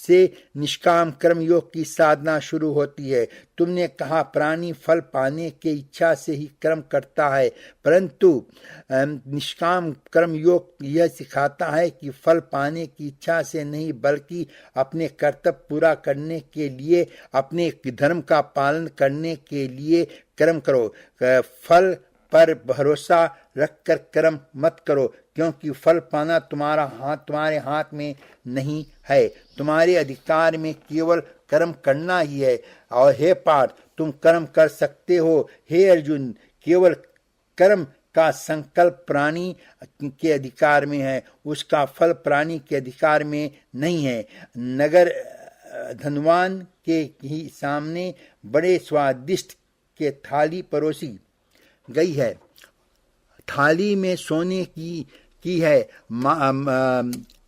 से निष्काम कर्म योग की साधना शुरू होती है। तुमने कहा प्राणी फल पाने की इच्छा से ही कर्म करता है, परंतु निष्काम कर्म योग यह सिखाता है कि फल पाने की इच्छा से नहीं, बल्कि अपने कर्तव्य पूरा करने के लिए, अपने धर्म का पालन करने के लिए कर्म करो। फल पर भरोसा रखकर कर्म मत करो, क्योंकि फल पाना तुम्हारे हाथ में नहीं है। तुम्हारे अधिकार में केवल कर्म करना ही है। और हे पार्थ, तुम कर्म कर सकते हो। हे अर्जुन, केवल कर्म का संकल्प प्राणी के अधिकार में है, उसका फल प्राणी के अधिकार में नहीं है। नगर धनवान के ही सामने बड़े स्वादिष्ट के थाली परोसी गई है। थाली में सोने की है,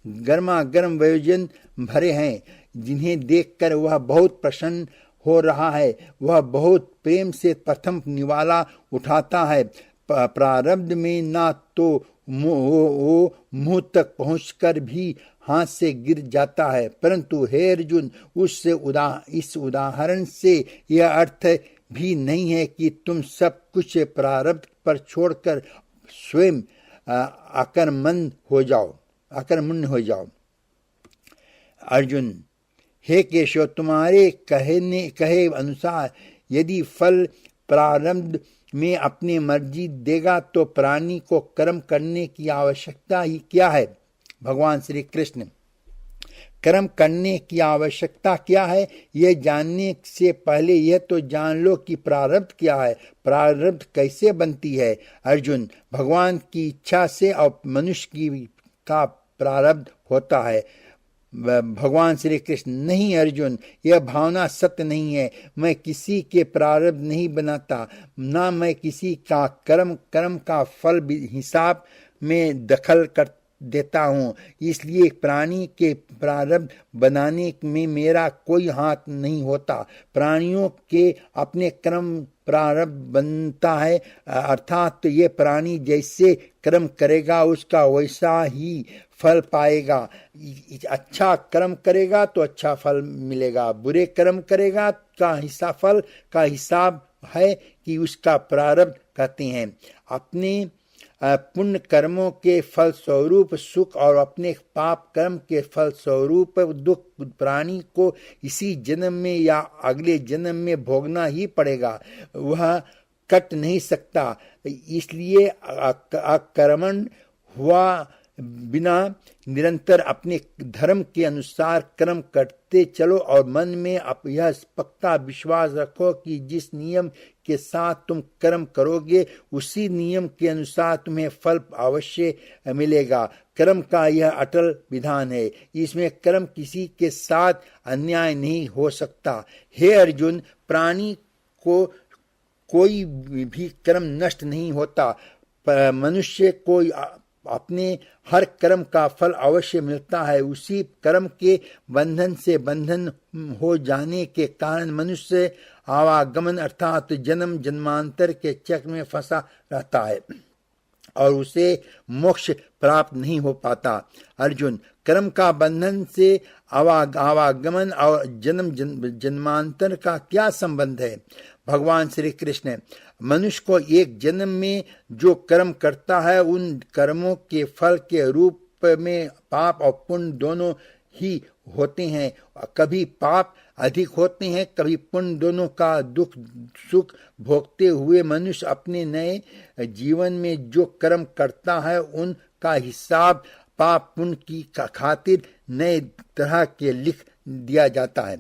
गर्मा गर्म व्यंजन भरे हैं, जिन्हें देखकर वह बहुत प्रसन्न हो रहा है। वह बहुत प्रेम से प्रथम निवाला उठाता है। प्रारब्ध में ना तो मुंह तक पहुंचकर भी हाथ से गिर जाता है, परंतु हे अर्जुन, इस उदाहरण से यह अर्थ भी नहीं है कि तुम सब कुछ प्रारब्ध पर छोड़कर स्वयं आकर्मण्य हो जाओ। अर्जुन, हे केशव, तुम्हारे कहे अनुसार यदि फल प्रारब्ध में अपनी मर्जी देगा तो प्राणी को कर्म करने की आवश्यकता ही क्या है? भगवान श्री कृष्ण, कर्म करने की आवश्यकता क्या है, यह जानने से पहले यह तो जान लो कि प्रारब्ध क्या है, प्रारब्ध कैसे बनती है। अर्जुन, भगवान की इच्छा से और मनुष्य का प्रारब्ध होता है। भगवान श्री कृष्ण, नहीं अर्जुन, यह भावना सत्य नहीं है। मैं किसी के प्रारब्ध नहीं बनाता, ना मैं किसी का कर्म का फल हिसाब में दखल कर देता हूँ। इसलिए प्राणी के प्रारब्ध बनाने में मेरा कोई हाथ नहीं होता। प्राणियों के अपने कर्म प्रारब्ध बनता है, अर्थात ये प्राणी जैसे कर्म करेगा उसका वैसा ही फल पाएगा। अच्छा कर्म करेगा तो अच्छा फल मिलेगा, बुरे कर्म करेगा फल का हिसाब है कि उसका प्रारब्ध कहते हैं। अपने पुण्य कर्मों के फल स्वरूप सुख और अपने पाप कर्म के फल स्वरूप दुख प्राणी को इसी जन्म में या अगले जन्म में भोगना ही पड़ेगा, वह कट नहीं सकता। इसलिए अकर्मण हुआ बिना निरंतर अपने धर्म के अनुसार कर्म करते चलो और मन में यह पक्का विश्वास रखो कि जिस नियम के साथ तुम कर्म करोगे उसी नियम के अनुसार तुम्हें फल अवश्य मिलेगा। कर्म का यह अटल विधान है, इसमें कर्म किसी के साथ अन्याय नहीं हो सकता। हे अर्जुन, प्राणी को कोई भी कर्म नष्ट नहीं होता, मनुष्य को अपने हर कर्म का फल अवश्य मिलता है। उसी कर्म के बंधन से बंधन हो जाने के कारण मनुष्य आवागमन अर्थात जन्म जन्मांतर के चक्र में फंसा रहता है और उसे मोक्ष प्राप्त नहीं हो पाता। अर्जुन, कर्म का बंधन से आवागमन और जन्म जन्मांतर का क्या संबंध है? भगवान श्री कृष्ण, मनुष्य को एक जन्म में जो कर्म करता है उन कर्मों के फल के रूप में पाप और पुण्य दोनों ही होते हैं। कभी पाप अधिक होते हैं, कभी पुण्य। दोनों का दुख सुख भोगते हुए मनुष्य अपने नए जीवन में जो कर्म करता है उनका हिसाब पाप पुण्य की खातिर नए तरह के लिख दिया जाता है।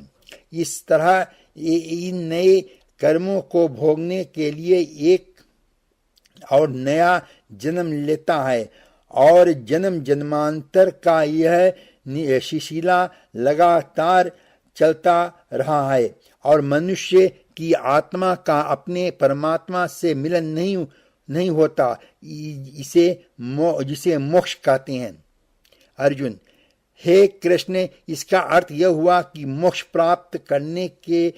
इस तरह इन नए कर्मों को भोगने के लिए एक और नया जन्म लेता है और जन्म जन्मांतर का यह सिलसिला लगातार चलता रहा है और मनुष्य की आत्मा का अपने परमात्मा से मिलन नहीं होता, जिसे मोक्ष कहते हैं। अर्जुन, हे कृष्ण, इसका अर्थ यह हुआ कि मोक्ष प्राप्त करने के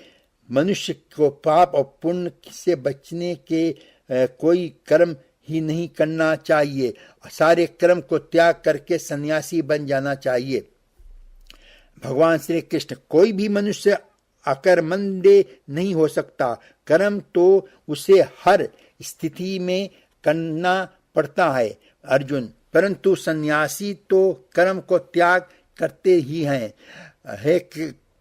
मनुष्य को पाप और पुण्य से बचने के कोई कर्म ही नहीं करना चाहिए, सारे कर्म को त्याग करके सन्यासी बन जाना चाहिए। भगवान श्री कृष्ण, कोई भी मनुष्य अकर्मण्य नहीं हो सकता। कर्म तो उसे हर स्थिति में करना पड़ता है अर्जुन, परंतु सन्यासी तो कर्म को त्याग करते ही हैं। हे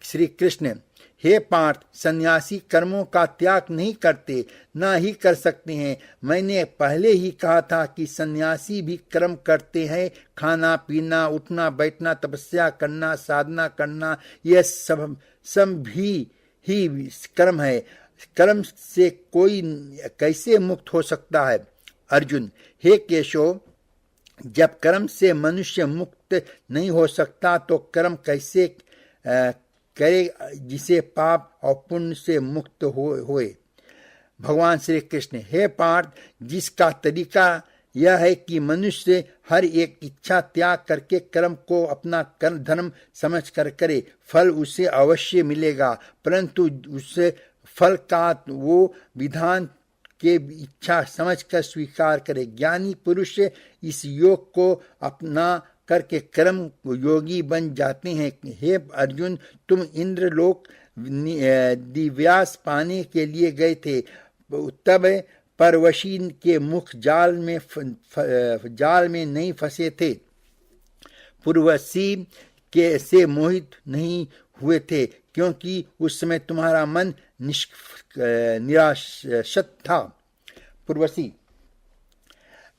श्री कृष्ण, हे पार्थ, सन्यासी कर्मों का त्याग नहीं करते, ना ही कर सकते हैं। मैंने पहले ही कहा था कि सन्यासी भी कर्म करते हैं। खाना पीना, उठना बैठना, तपस्या करना, साधना करना, यह सब भी ही कर्म है। कर्म से कोई कैसे मुक्त हो सकता है? अर्जुन, हे केशव, जब कर्म से मनुष्य मुक्त नहीं हो सकता तो कर्म कैसे करे जिसे पाप और पुण्य से मुक्त होए? भगवान श्री कृष्ण, हे पार्थ, जिसका तरीका यह है कि मनुष्य हर एक इच्छा त्याग करके कर्म को अपना कर्म धर्म समझ कर करे, फल उसे अवश्य मिलेगा, परंतु उस फल का वो विधान के इच्छा समझकर स्वीकार करे। ज्ञानी पुरुष इस योग को अपना करके कर्म योगी बन जाते हैं। हे अर्जुन, तुम इंद्रलोक दिव्यास पाने के लिए गए थे, तब परवशी के मुख जाल में नहीं फंसे थे, पूर्वसी के से मोहित नहीं हुए थे, क्योंकि उस समय तुम्हारा मन निराशत था। पूर्वसी,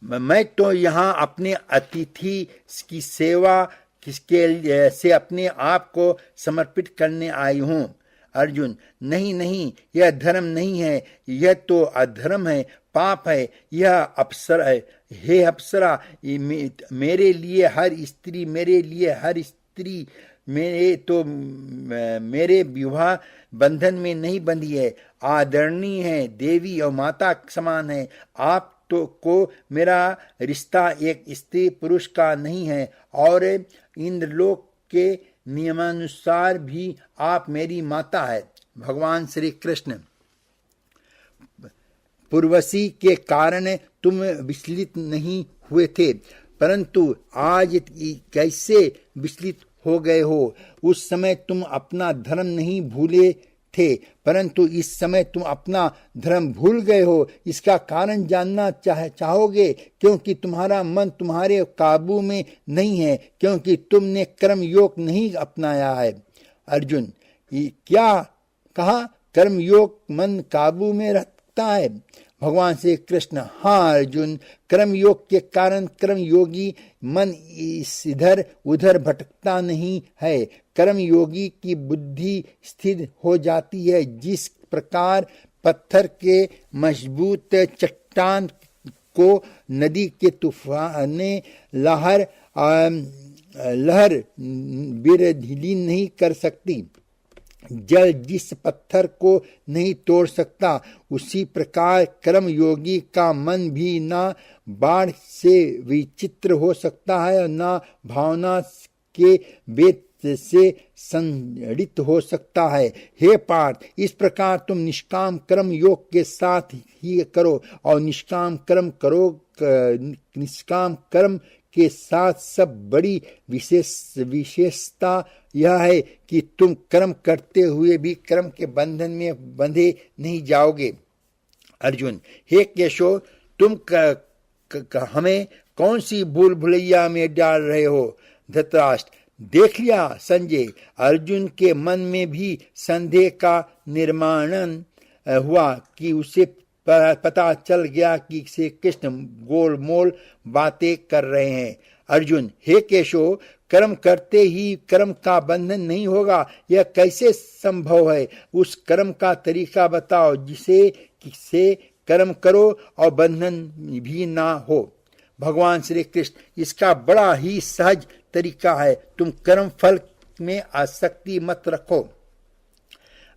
मैं तो यहाँ अपने अतिथि की सेवा किसके से अपने आप को समर्पित करने आई हूँ। अर्जुन, नहीं नहीं, यह धर्म नहीं है, यह तो अधर्म है, पाप है, यह अप्सरा है। हे अप्सरा, मेरे लिए हर स्त्री मेरे विवाह बंधन में नहीं बंधी है, आदरणीय है, देवी और माता समान है। आप तो को मेरा रिश्ता एक स्त्री पुरुष का नहीं है, और इंद्रलोक के नियमानुसार भी आप मेरी माता है। भगवान श्री कृष्ण, पूर्वसी के कारण तुम विचलित नहीं हुए थे, परंतु आज कैसे विचलित हो गए हो? उस समय तुम अपना धर्म नहीं भूले थे, परंतु इस समय तुम अपना धर्म भूल गए हो। इसका कारण जानना चाहोगे? क्योंकि तुम्हारा मन तुम्हारे काबू में नहीं है, क्योंकि तुमने कर्म योग नहीं अपनाया है। अर्जुन, क्या कहा? कर्म योग मन काबू में रखता है? भगवान श्री कृष्ण, हाँ अर्जुन, कर्म योग के कारण कर्म योगी मन इधर उधर भटकता नहीं है। कर्म योगी की बुद्धि स्थिर हो जाती है। जिस प्रकार पत्थर के मजबूत चट्टान को नदी के तूफान लहर विलीन नहीं कर सकती, जल जिस पत्थर को नहीं तोड़ सकता, उसी प्रकार कर्म योगी का मन भी ना बाढ़ से विचित्र हो सकता है और ना भावना के वेद से संजड़ित हो सकता है। हे पार्थ, इस प्रकार तुम निष्काम कर्म योग के साथ ही करो, और निष्काम कर्म के साथ सब बड़ी विशेषता यह है कि तुम कर्म करते हुए भी कर्म के बंधन में बंधे नहीं जाओगे। अर्जुन, हे केशव, तुम हमें कौन सी भूल भुलैया में डाल रहे हो? धृतराष्ट्र, देख लिया संजय, अर्जुन के मन में भी संदेह का निर्माण हुआ कि उसे पता चल गया कि श्री कृष्ण गोलमोल बातें कर रहे हैं। अर्जुन, हे केशव, कर्म करते ही कर्म का बंधन नहीं होगा, यह कैसे संभव है? उस कर्म का तरीका बताओ जिसे कर्म करो और बंधन भी ना हो। भगवान श्री कृष्ण, इसका बड़ा ही सहज तरीका है, तुम कर्म फल में आसक्ति मत रखो।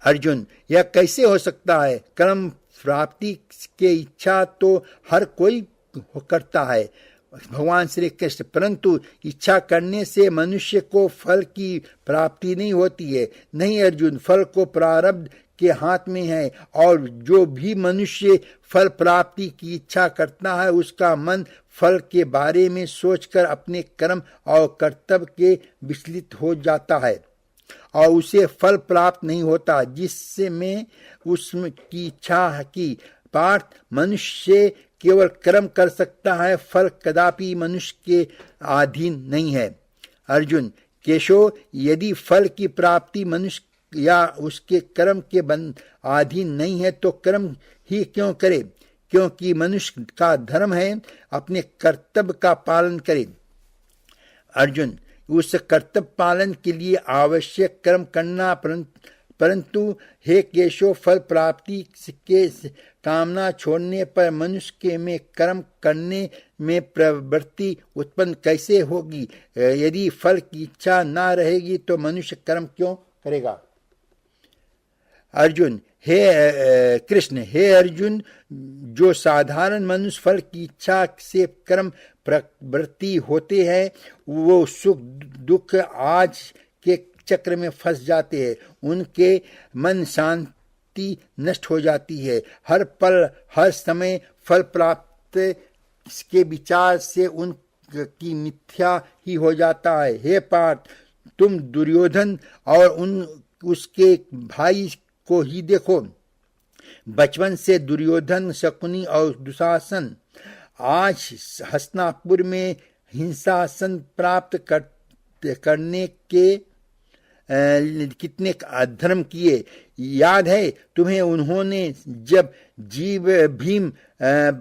अर्जुन, यह कैसे हो सकता है? कर्म प्राप्ति के इच्छा तो हर कोई करता है। भगवान श्री कृष्ण, परंतु इच्छा करने से मनुष्य को फल की प्राप्ति नहीं होती है। नहीं अर्जुन, फल को प्रारब्ध के हाथ में है, और जो भी मनुष्य फल प्राप्ति की इच्छा करता है, उसका मन फल के बारे में सोचकर अपने कर्म और कर्तव्य के विचलित हो जाता है। और उसे फल प्राप्त नहीं होता जिसमें उसकी इच्छा की। पार्थ, मनुष्य केवल कर्म कर सकता है, फल कदापि मनुष्य के अधीन नहीं है। अर्जुन, केशव, यदि फल की प्राप्ति मनुष्य या उसके कर्म के अधीन नहीं है तो कर्म ही क्यों करे? क्योंकि मनुष्य का धर्म है अपने कर्तव्य का पालन करे। अर्जुन, उस कर्तव्य पालन के लिए आवश्यक कर्म करना, परंतु हे केशव, फल प्राप्ति के कामना छोड़ने पर मनुष्य के में कर्म करने में प्रवृत्ति उत्पन्न कैसे होगी? यदि फल की इच्छा ना रहेगी तो मनुष्य कर्म क्यों करेगा? अर्जुन, हे कृष्ण, हे अर्जुन, जो साधारण मनुष्य फल की इच्छा से कर्म प्रवृत्ति होते हैं वो सुख दुख आज के चक्र में फंस जाते हैं। उनके मन शांति नष्ट हो जाती है। हर पल हर समय फल प्राप्त के विचार से उनकी मिथ्या ही हो जाता है। हे पार्थ, तुम दुर्योधन और उसके भाई को ही देखो। बचपन से दुर्योधन, शकुनी और दुशासन आज हस्तिनापुर में हिंसासन प्राप्त करने के कितने अधर्म किए। याद है तुम्हें उन्होंने जब जीव भीम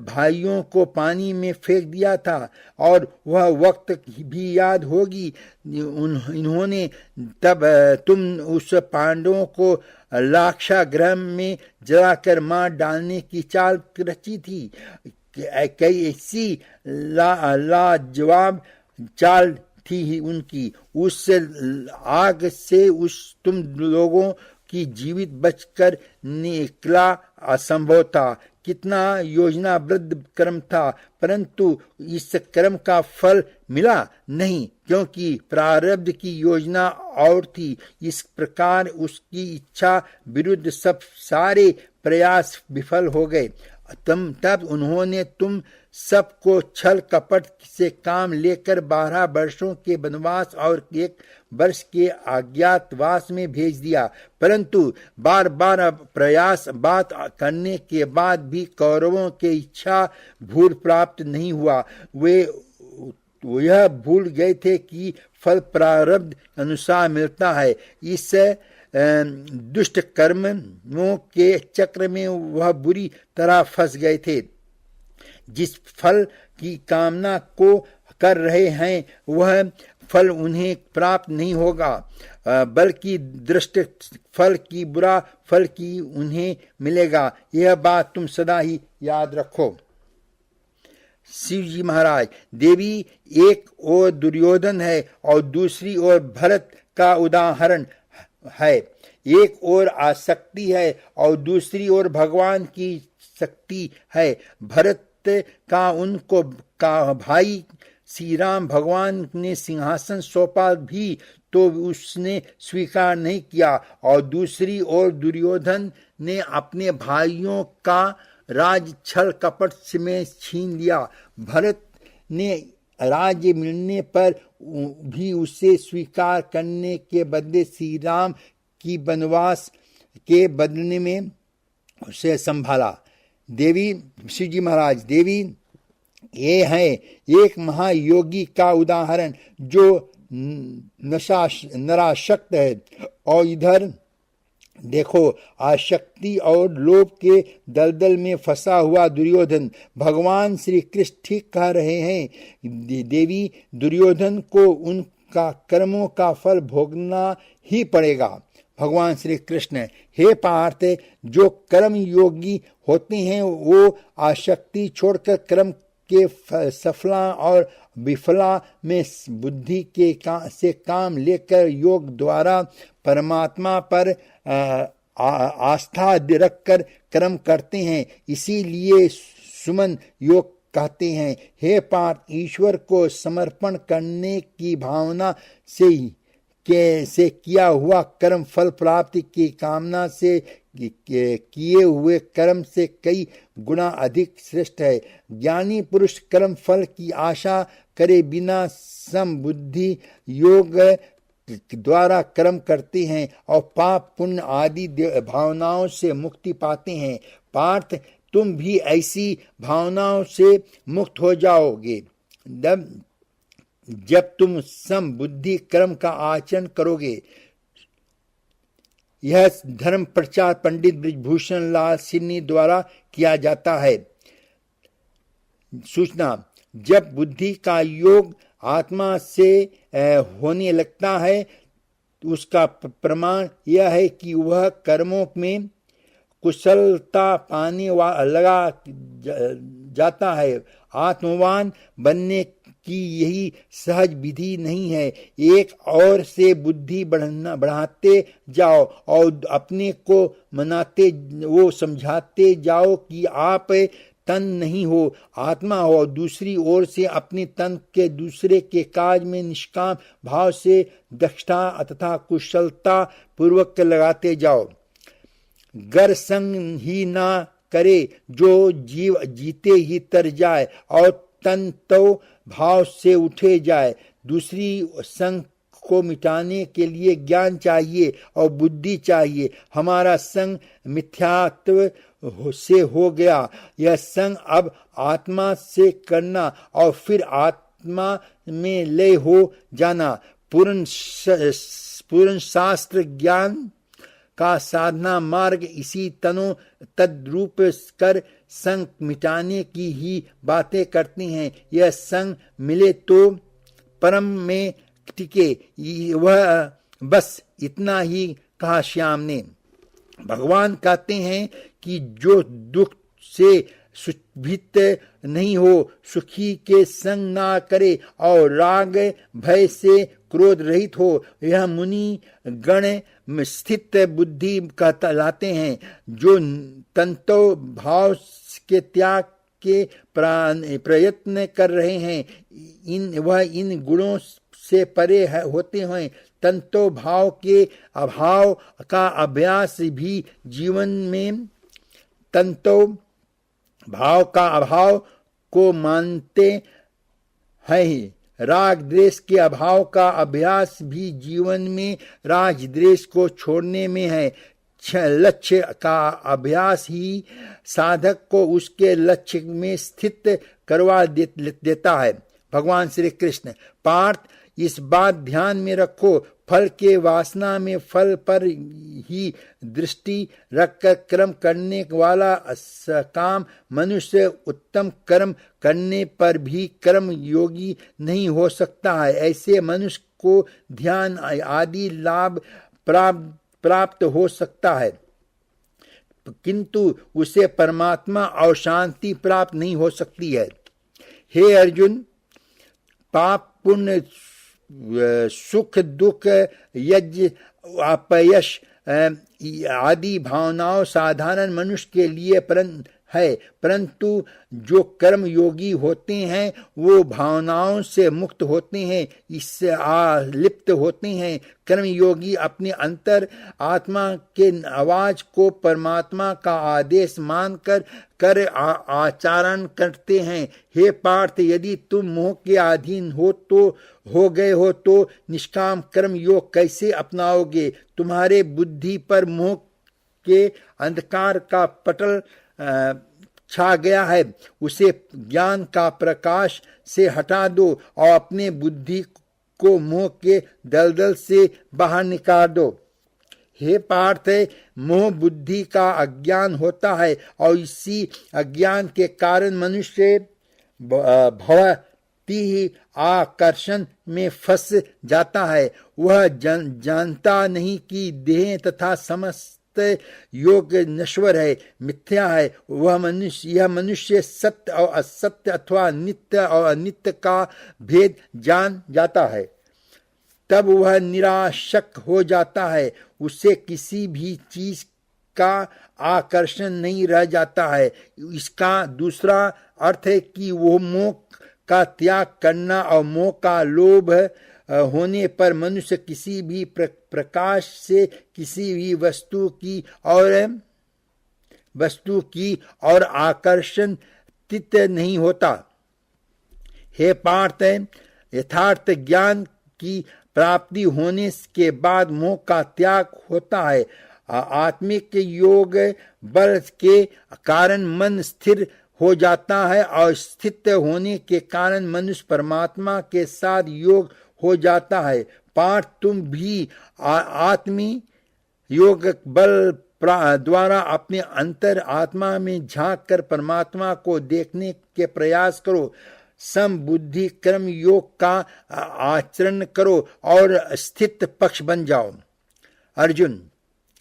भाइयों को पानी में फेंक दिया था, और वह वक्त भी याद होगी इन्होंने तब तुम उस पांडवों को लाक्षागृह में जलाकर मार डालने की चाल रची थी। कैसी लाजवाब चाल थी उनकी। उस आग से तुम लोगों की जीवित बचकर निकला असंभव था। कितना योजनाबद्ध कर्म था, परंतु इस कर्म का फल मिला नहीं, क्योंकि प्रारब्ध की योजना और थी। इस प्रकार उसकी इच्छा विरुद्ध सब सारे प्रयास विफल हो गए। तब उन्होंने तुम सबको छल कपट से काम लेकर 12 वर्षों के वनवास और 1 वर्ष के अज्ञातवास में भेज दिया। परंतु बार बार प्रयास बात करने के बाद भी कौरवों के इच्छा भूल प्राप्त नहीं हुआ। वे यह भूल गए थे कि फल प्रारब्ध अनुसार मिलता है। इस दुष्ट कर्मों के चक्र में वह बुरी तरह फंस गए थे। जिस फल की कामना को कर रहे हैं वह फल उन्हें प्राप्त नहीं होगा, बल्कि दृष्ट फल की बुरा फल की उन्हें मिलेगा। यह बात तुम सदा ही याद रखो। शिव जी महाराज, देवी एक ओर दुर्योधन है और दूसरी ओर भरत का उदाहरण है। एक ओर आसक्ति है और दूसरी ओर भगवान की शक्ति है। भरत का उनको का भाई श्री राम भगवान ने सिंहासन सौंपा भी तो उसने स्वीकार नहीं किया, और दूसरी ओर दुर्योधन ने अपने भाइयों का राज छल कपट में छीन लिया। भरत ने राज्य मिलने पर भी उसे स्वीकार करने के बदले श्री राम की वनवास के बदले में उसे संभाला। देवी, शिव जी महाराज, देवी ये है एक महायोगी का उदाहरण जो नराशक्त है, और इधर देखो आसक्ति और लोभ के दलदल में फंसा हुआ दुर्योधन। भगवान श्री कृष्ण ठीक कह रहे हैं देवी, दुर्योधन को उनका कर्मों का फल भोगना ही पड़ेगा। भगवान श्री कृष्ण, हे पार्थ, जो कर्म योगी होते हैं वो आसक्ति छोड़कर कर्म के सफला और विफला में बुद्धि के से काम लेकर योग द्वारा परमात्मा पर आस्था रखकर कर्म करते हैं। इसीलिए सुमन योग कहते हैं। हे पार्थ, ईश्वर को समर्पण करने की भावना से किया हुआ कर्म फल प्राप्ति की कामना से किए हुए कर्म से कई गुना अधिक श्रेष्ठ है। ज्ञानी पुरुष कर्म फल की आशा करे बिना समबुद्धि योग द्वारा कर्म करते हैं और पाप पुण्य आदि भावनाओं से मुक्ति पाते हैं। पार्थ, तुम भी ऐसी भावनाओं से मुक्त हो जाओगे जब तुम समबुद्धि कर्म का आचरण करोगे। यह धर्म प्रचार पंडित बृजभूषण लाल सिन्नी द्वारा किया जाता है। सूचना, जब बुद्धि का योग आत्मा से होने लगता है, उसका प्रमाण यह है कि वह कर्मों में कुशलता पाने लगा जाता है। आत्मवान बनने की यही सहज विधि नहीं है। एक और से बुद्धि बढ़ाते जाओ और अपने को मनाते वो समझाते जाओ कि आप तन नहीं हो, आत्मा हो, और दूसरी ओर से अपने तन के दूसरे के काज में निष्काम भाव से दक्षता तथा कुशलता पूर्वक लगाते जाओ। गर संग ही ना करे जो जीव जीते ही तर जाए और तन तो भाव से उठे जाए। दूसरी संग को मिटाने के लिए ज्ञान चाहिए और बुद्धि चाहिए। हमारा संग मिथ्यात्व से हो गया, यह संग अब आत्मा से करना और फिर आत्मा में लय हो जाना। पूर्ण शास्त्र ज्ञान का साधना मार्ग इसी तनो तद्रूप कर संग मिटाने की ही बातें करती हैं। यह संग मिले तो परम में टिके, वह बस इतना ही कहा श्याम ने। भगवान कहते हैं कि जो दुख से सुभित नहीं हो, सुखी के संग ना करे और राग भय से क्रोध रहित हो, यह मुनि गण स्थित बुद्धि कहलाते हैं। जो तंतो भाव के त्याग के प्रयत्न कर रहे हैं, वह इन गुणों से परे होते हैं। तंतो भाव के अभाव का अभ्यास भी जीवन में तंतो भाव का अभाव को मानते हैं। राग द्वेष के अभाव का अभ्यास भी जीवन में राग द्वेष को छोड़ने में है। लक्ष्य का अभ्यास ही साधक को उसके लक्ष्य में स्थित करवा देता है। भगवान श्री कृष्ण, पार्थ, इस बात ध्यान में रखो, फल के वासना में फल पर ही दृष्टि रखकर कर्म करने वाला सकाम मनुष्य उत्तम कर्म करने पर भी कर्म योगी नहीं हो सकता है। ऐसे मनुष्य को ध्यान आदि लाभ प्राप्त हो सकता है, किंतु उसे परमात्मा और शांति प्राप्त नहीं हो सकती है। हे अर्जुन, पाप पुण्य सुख दुख यज्ञ अपयश आदि भावनाओं साधारण मनुष्य के लिए परंतु जो कर्म योगी होते हैं वो भावनाओं से मुक्त होते हैं, इससे लिप्त होते हैं। कर्म योगी अपने अंतर आत्मा के आवाज को परमात्मा का आदेश मानकर आचरण करते हैं। हे पार्थ, यदि तुम मोह के अधीन हो गए हो तो निष्काम कर्म योग कैसे अपनाओगे? तुम्हारे बुद्धि पर मोह के अंधकार का पटल छा गया है, उसे ज्ञान का प्रकाश से हटा दो और अपने बुद्धि को मोह के दलदल से बाहर निकाल दो। हे पार्थ, मोह बुद्धि का अज्ञान होता है और इसी अज्ञान के कारण मनुष्य भवती ही आकर्षण में फंस जाता है। वह जानता नहीं कि देह तथा समस्त योग नश्वर है, मिथ्या है। यह मनुष्य सत्य और असत्य अथवा नित्य और अनित्य का भेद जान जाता है, तब वह निराशक हो जाता है। उसे किसी भी चीज का आकर्षण नहीं रह जाता है। इसका दूसरा अर्थ है कि वो मोह का त्याग करना और मोह का लोभ होने पर मनुष्य किसी भी प्रकाश से किसी भी वस्तु की और आकर्षित नहीं होता। हे पार्थ, यथार्थ ज्ञान की प्राप्ति होने के बाद मोह का त्याग होता है। आत्मिक योग बल के कारण मन स्थिर हो जाता है और स्थित होने के कारण मनुष्य परमात्मा के साथ योग हो जाता है। पार्थ, तुम भी आत्मी योग बल द्वारा अपने अंतर आत्मा में झांक कर परमात्मा को देखने के प्रयास करो। सम बुद्धि कर्म योग का आचरण करो और स्थित पक्ष बन जाओ। अर्जुन,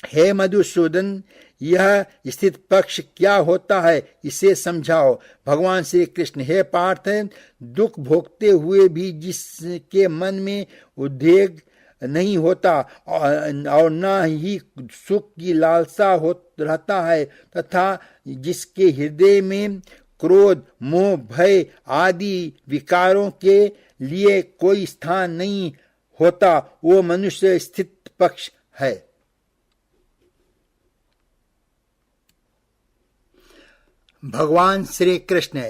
हे मधुसूदन, यह स्थित पक्ष क्या होता है, इसे समझाओ। भगवान श्री कृष्ण, हे पार्थ, दुख भोगते हुए भी जिसके मन में उद्वेग नहीं होता और न ही सुख की लालसा हो रहता है तथा जिसके हृदय में क्रोध, मोह, भय आदि विकारों के लिए कोई स्थान नहीं होता, वो मनुष्य स्थित पक्ष है। भगवान श्री कृष्ण,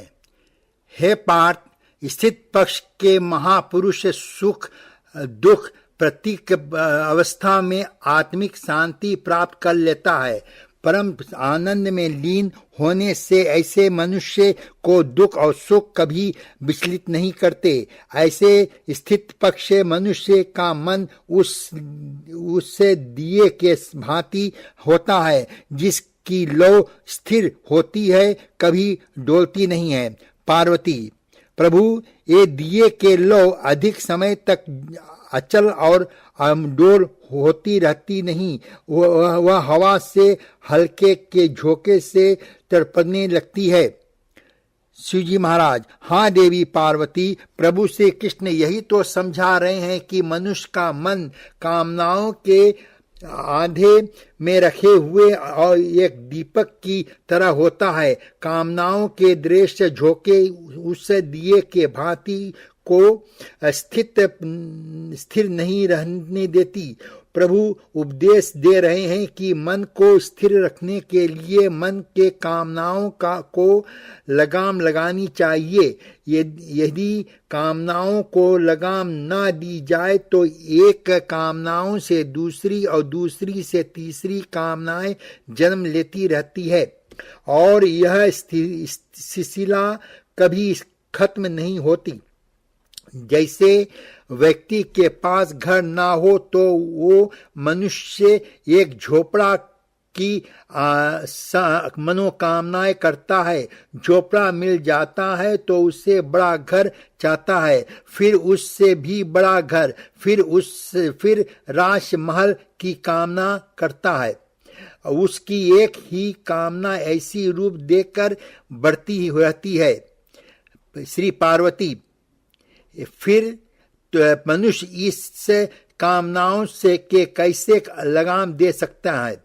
हे पार्थ, स्थित पक्ष के महापुरुष सुख दुख प्रतीक अवस्था में आत्मिक शांति प्राप्त कर लेता है। परम आनंद में लीन होने से ऐसे मनुष्य को दुख और सुख कभी विचलित नहीं करते। ऐसे स्थित पक्ष मनुष्य का मन उससे दिए के भांति होता है, जिसकी लौ स्थिर होती है, कभी डोलती नहीं है। पार्वती, प्रभु, ये दिए के लौ अधिक समय तक अचल और डोल होती रहती नहीं, वह हवा से हल्के के झोंके से तड़पने लगती है। शिवजी महाराज, हाँ देवी पार्वती, प्रभु श्री कृष्ण यही तो समझा रहे हैं कि मनुष्य का मन कामनाओं के आधे में रखे हुए और एक दीपक की तरह होता है। कामनाओं के दृश्य झोंके उस दिए के भांति को स्थिर नहीं रहने देती। प्रभु उपदेश दे रहे हैं कि मन को स्थिर रखने के लिए मन के कामनाओं को लगाम लगानी चाहिए। यदि कामनाओं को लगाम न दी जाए तो एक कामनाओं से दूसरी और दूसरी से तीसरी कामनाएं जन्म लेती रहती है और यह सिलसिला कभी खत्म नहीं होती। जैसे व्यक्ति के पास घर ना हो तो वो मनुष्य एक झोपड़ा की मनोकामनाएं करता है। झोपड़ा मिल जाता है तो उससे बड़ा घर चाहता है, फिर उससे भी बड़ा घर, फिर राजमहल की कामना करता है। उसकी एक ही कामना ऐसी रूप देकर बढ़ती ही रहती है। श्री पार्वती, फिर तो मनुष्य इस कामनाओं से के कैसे लगाम दे सकता है।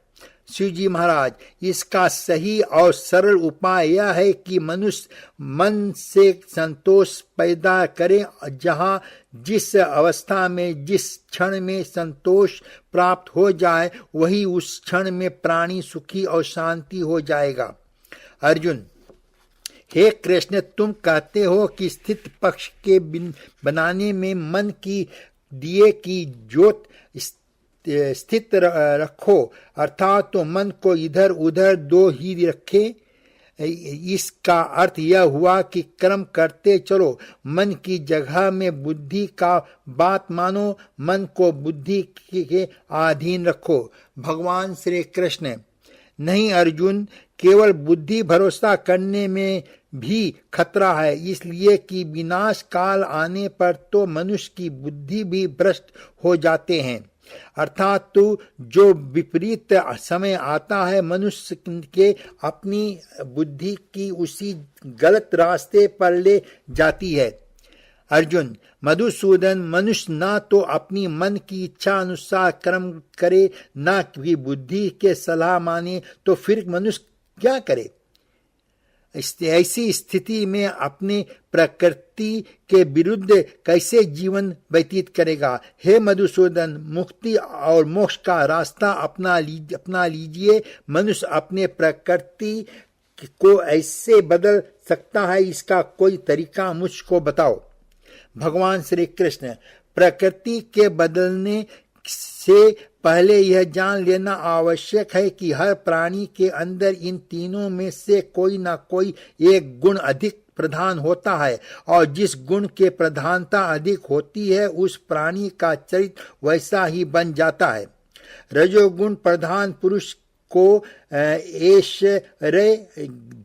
शिवजी महाराज, इसका सही और सरल उपाय यह है कि मनुष्य मन से संतोष पैदा करे। जहाँ जिस अवस्था में जिस क्षण में संतोष प्राप्त हो जाए वही उस क्षण में प्राणी सुखी और शांति हो जाएगा। अर्जुन, हे कृष्ण, तुम कहते हो कि स्थित पक्ष के बनाने में मन की दिए की ज्योत स्थित रखो, अर्थात तो मन को इधर उधर दो ही रखे। इसका अर्थ यह हुआ कि कर्म करते चलो, मन की जगह में बुद्धि का बात मानो, मन को बुद्धि के अधीन रखो। भगवान श्री कृष्ण, नहीं अर्जुन, केवल बुद्धि भरोसा करने में भी खतरा है, इसलिए कि विनाश काल आने पर तो मनुष्य की बुद्धि भी भ्रष्ट हो जाते हैं। अर्थात तो जो विपरीत समय आता है मनुष्य के अपनी बुद्धि की उसी गलत रास्ते पर ले जाती है। अर्जुन, मधुसूदन, मनुष्य ना तो अपनी मन की इच्छा अनुसार कर्म करे ना कि बुद्धि के सलाह माने, तो फिर मनुष्य क्या करे। ऐसी स्थिति में अपने प्रकृति के विरुद्ध कैसे जीवन व्यतीत करेगा। हे मधुसूदन, मुक्ति और मोक्ष का रास्ता अपना लीजिए। मनुष्य अपने प्रकृति को ऐसे बदल सकता है, इसका कोई तरीका मुझको बताओ। भगवान श्री कृष्ण, प्रकृति के बदलने से पहले यह जान लेना आवश्यक है कि हर प्राणी के अंदर इन तीनों में से कोई ना कोई एक गुण अधिक प्रधान होता है, और जिस गुण के प्रधानता अधिक होती है उस प्राणी का चरित्र वैसा ही बन जाता है। रजोगुण प्रधान पुरुष को ऐश्वर्य,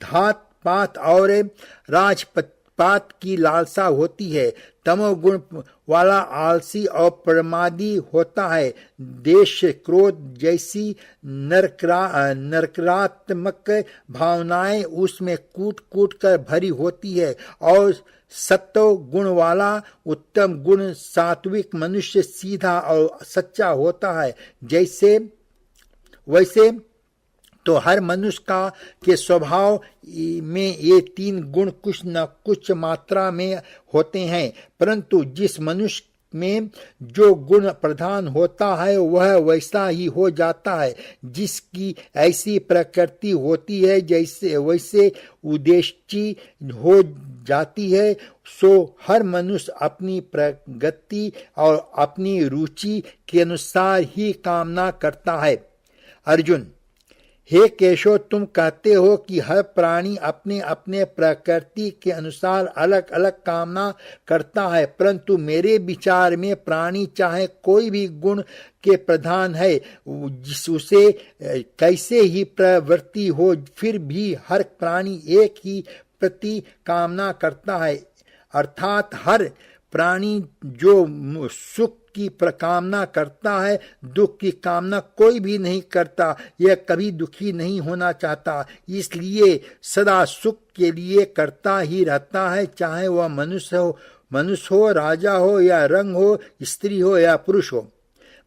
धात पात और राजपात की लालसा होती है। तमोगुण वाला आलसी और प्रमादी होता है। देश, क्रोध जैसी नकारात्मक भावनाएं उसमें कूट कूट कर भरी होती है। और सत्व गुण वाला उत्तम गुण सात्विक मनुष्य सीधा और सच्चा होता है। वैसे तो हर मनुष्य के स्वभाव में ये तीन गुण कुछ न कुछ मात्रा में होते हैं, परंतु जिस मनुष्य में जो गुण प्रधान होता है वह वैसा ही हो जाता है। जिसकी ऐसी प्रकृति होती है जैसे वैसे उद्देश्य हो जाती है। सो हर मनुष्य अपनी प्रगति और अपनी रुचि के अनुसार ही कामना करता है। अर्जुन, हे केशव, तुम कहते हो कि हर प्राणी अपने अपने प्रकृति के अनुसार अलग अलग कामना करता है, परंतु मेरे विचार में प्राणी चाहे कोई भी गुण के प्रधान है, उसे कैसे ही प्रवृत्ति हो, फिर भी हर प्राणी एक ही प्रति कामना करता है। अर्थात हर प्राणी जो सुख की कामना करता है, दुख की कामना कोई भी नहीं करता। यह कभी दुखी नहीं होना चाहता, इसलिए सदा सुख के लिए करता ही रहता है, चाहे वह मनुष्य हो, राजा हो या रंग हो, स्त्री हो या पुरुष हो।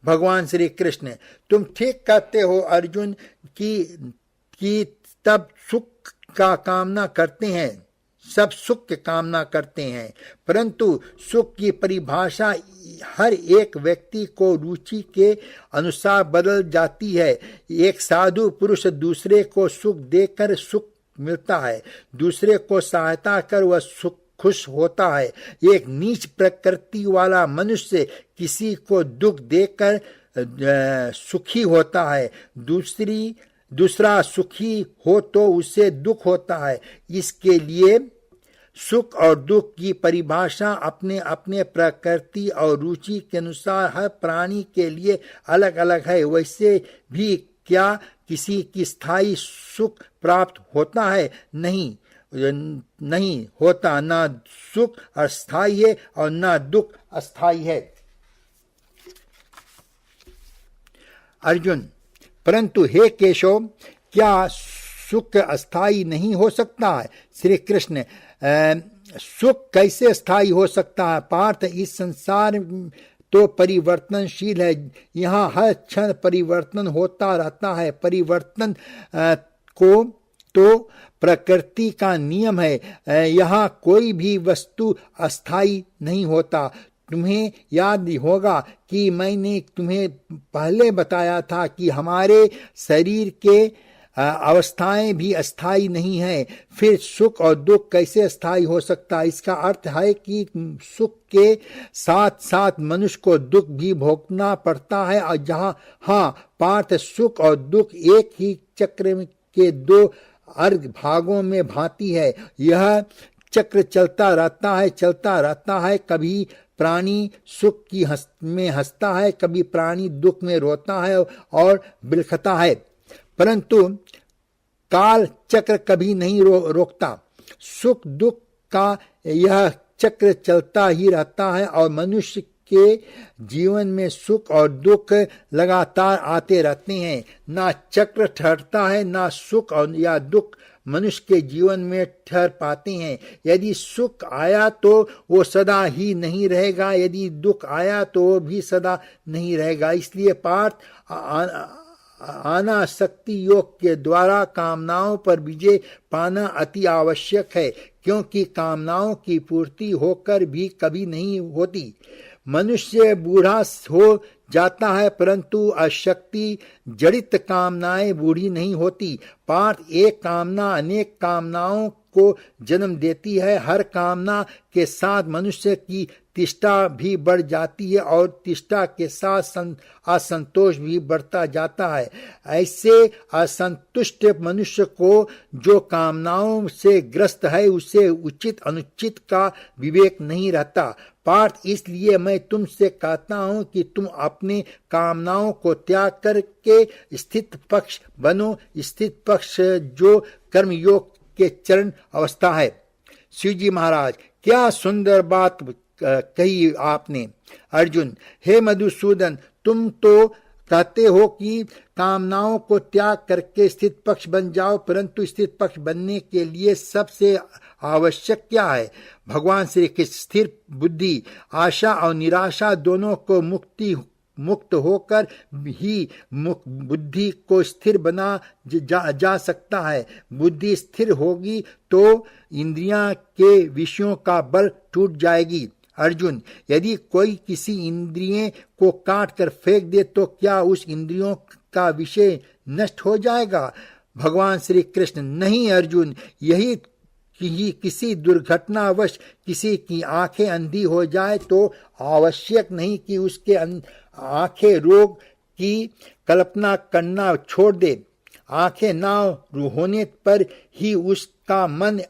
भगवान श्री कृष्ण, तुम ठीक कहते हो अर्जुन कि तब सुख का कामना करते हैं, सब सुख की कामना करते हैं, परंतु सुख की परिभाषा हर एक व्यक्ति को रुचि के अनुसार बदल जाती है। एक साधु पुरुष दूसरे को सुख देकर सुख मिलता है, दूसरे को सहायता कर वह सुख खुश होता है। एक नीच प्रकृति वाला मनुष्य किसी को दुख देकर सुखी होता है, दूसरा सुखी हो तो उसे दुख होता है। इसके लिए सुख और दुख की परिभाषा अपने अपने प्रकृति और रुचि के अनुसार हर प्राणी के लिए अलग अलग है। वैसे भी क्या किसी की स्थायी सुख प्राप्त होता है? नहीं होता। ना सुख अस्थायी है और ना दुख अस्थायी है। अर्जुन, परंतु हे केशव, क्या सुख अस्थायी नहीं हो सकता है? श्री कृष्ण, सुख कैसे स्थायी हो सकता है? पार्थ, इस संसार तो परिवर्तनशील है, यहाँ हर क्षण परिवर्तन होता रहता है। परिवर्तन को तो प्रकृति का नियम है, यहाँ कोई भी वस्तु अस्थायी नहीं होता। तुम्हें याद होगा कि मैंने तुम्हें पहले बताया था कि हमारे शरीर के अवस्थाएं भी अस्थायी नहीं है। फिर सुख और दुख कैसे अस्थायी हो सकता है? इसका अर्थ है कि सुख के साथ साथ मनुष्य को दुख भी भोगना पड़ता है। और पार्थ, सुख और दुख एक ही चक्र के दो अर्घ भागों में भांति है। यह चक्र चलता रहता है। कभी प्राणी सुख की में हंसता है, कभी प्राणी दुख में रोता है और बिलखता है, परंतु काल चक्र कभी नहीं रोकता। सुख दुख का यह चक्र चलता ही रहता है और मनुष्य के जीवन में सुख और दुख लगातार आते रहते हैं। ना चक्र ठहरता है, ना सुख और या दुख मनुष्य के जीवन में ठहर पाते हैं। यदि सुख आया तो वो सदा ही नहीं रहेगा, यदि दुख आया तो वो भी सदा नहीं रहेगा। इसलिए पार्थ, अनासक्ति योग के द्वारा कामनाओं पर विजय पाना अति आवश्यक है, क्योंकि कामनाओं की पूर्ति होकर भी कभी नहीं होती। मनुष्य बूढ़ा हो जाता है, परंतु अशक्ति जड़ित कामनाएं बूढ़ी नहीं होती। पार्थ, एक कामना अनेक कामनाओं को जन्म देती है। हर कामना के साथ मनुष्य की तिष्ठा भी बढ़ जाती है और तिष्ठा के साथ असंतोष भी बढ़ता जाता है। ऐसे असंतुष्ट मनुष्य को जो कामनाओं से ग्रस्त है, उसे उचित अनुचित का विवेक नहीं रहता। पार्थ, इसलिए मैं तुमसे कहता हूं कि तुम अपने कामनाओं को त्याग करके स्थित पक्ष बनो। स्थित पक्ष जो कर्मयोग के चरण अवस्था है। शिव जी महाराज, क्या सुंदर बात कही आपने। अर्जुन, हे मधुसूदन, तुम तो कहते हो कि कामनाओं को त्याग करके स्थित पक्ष बन जाओ, परंतु स्थित पक्ष बनने के लिए सबसे आवश्यक क्या है? भगवान श्री कृष्ण स्थिर बुद्धि, आशा और निराशा दोनों को मुक्त होकर ही बुद्धि को स्थिर बना जा सकता है। बुद्धि स्थिर होगी तो इंद्रियां के विषयों का बल टूट जाएगी। अर्जुन, यदि कोई किसी इंद्रिय को काट कर फेंक दे तो क्या उस इंद्रियों का विषय नष्ट हो जाएगा? भगवान श्री कृष्ण, नहीं अर्जुन, यही किसी दुर्घटनावश किसी की आंखें अंधी हो जाए तो आवश्यक नहीं कि उसके आंखें रोग की कल्पना करना छोड़ दे। आंखें ना होने पर ही उसका मन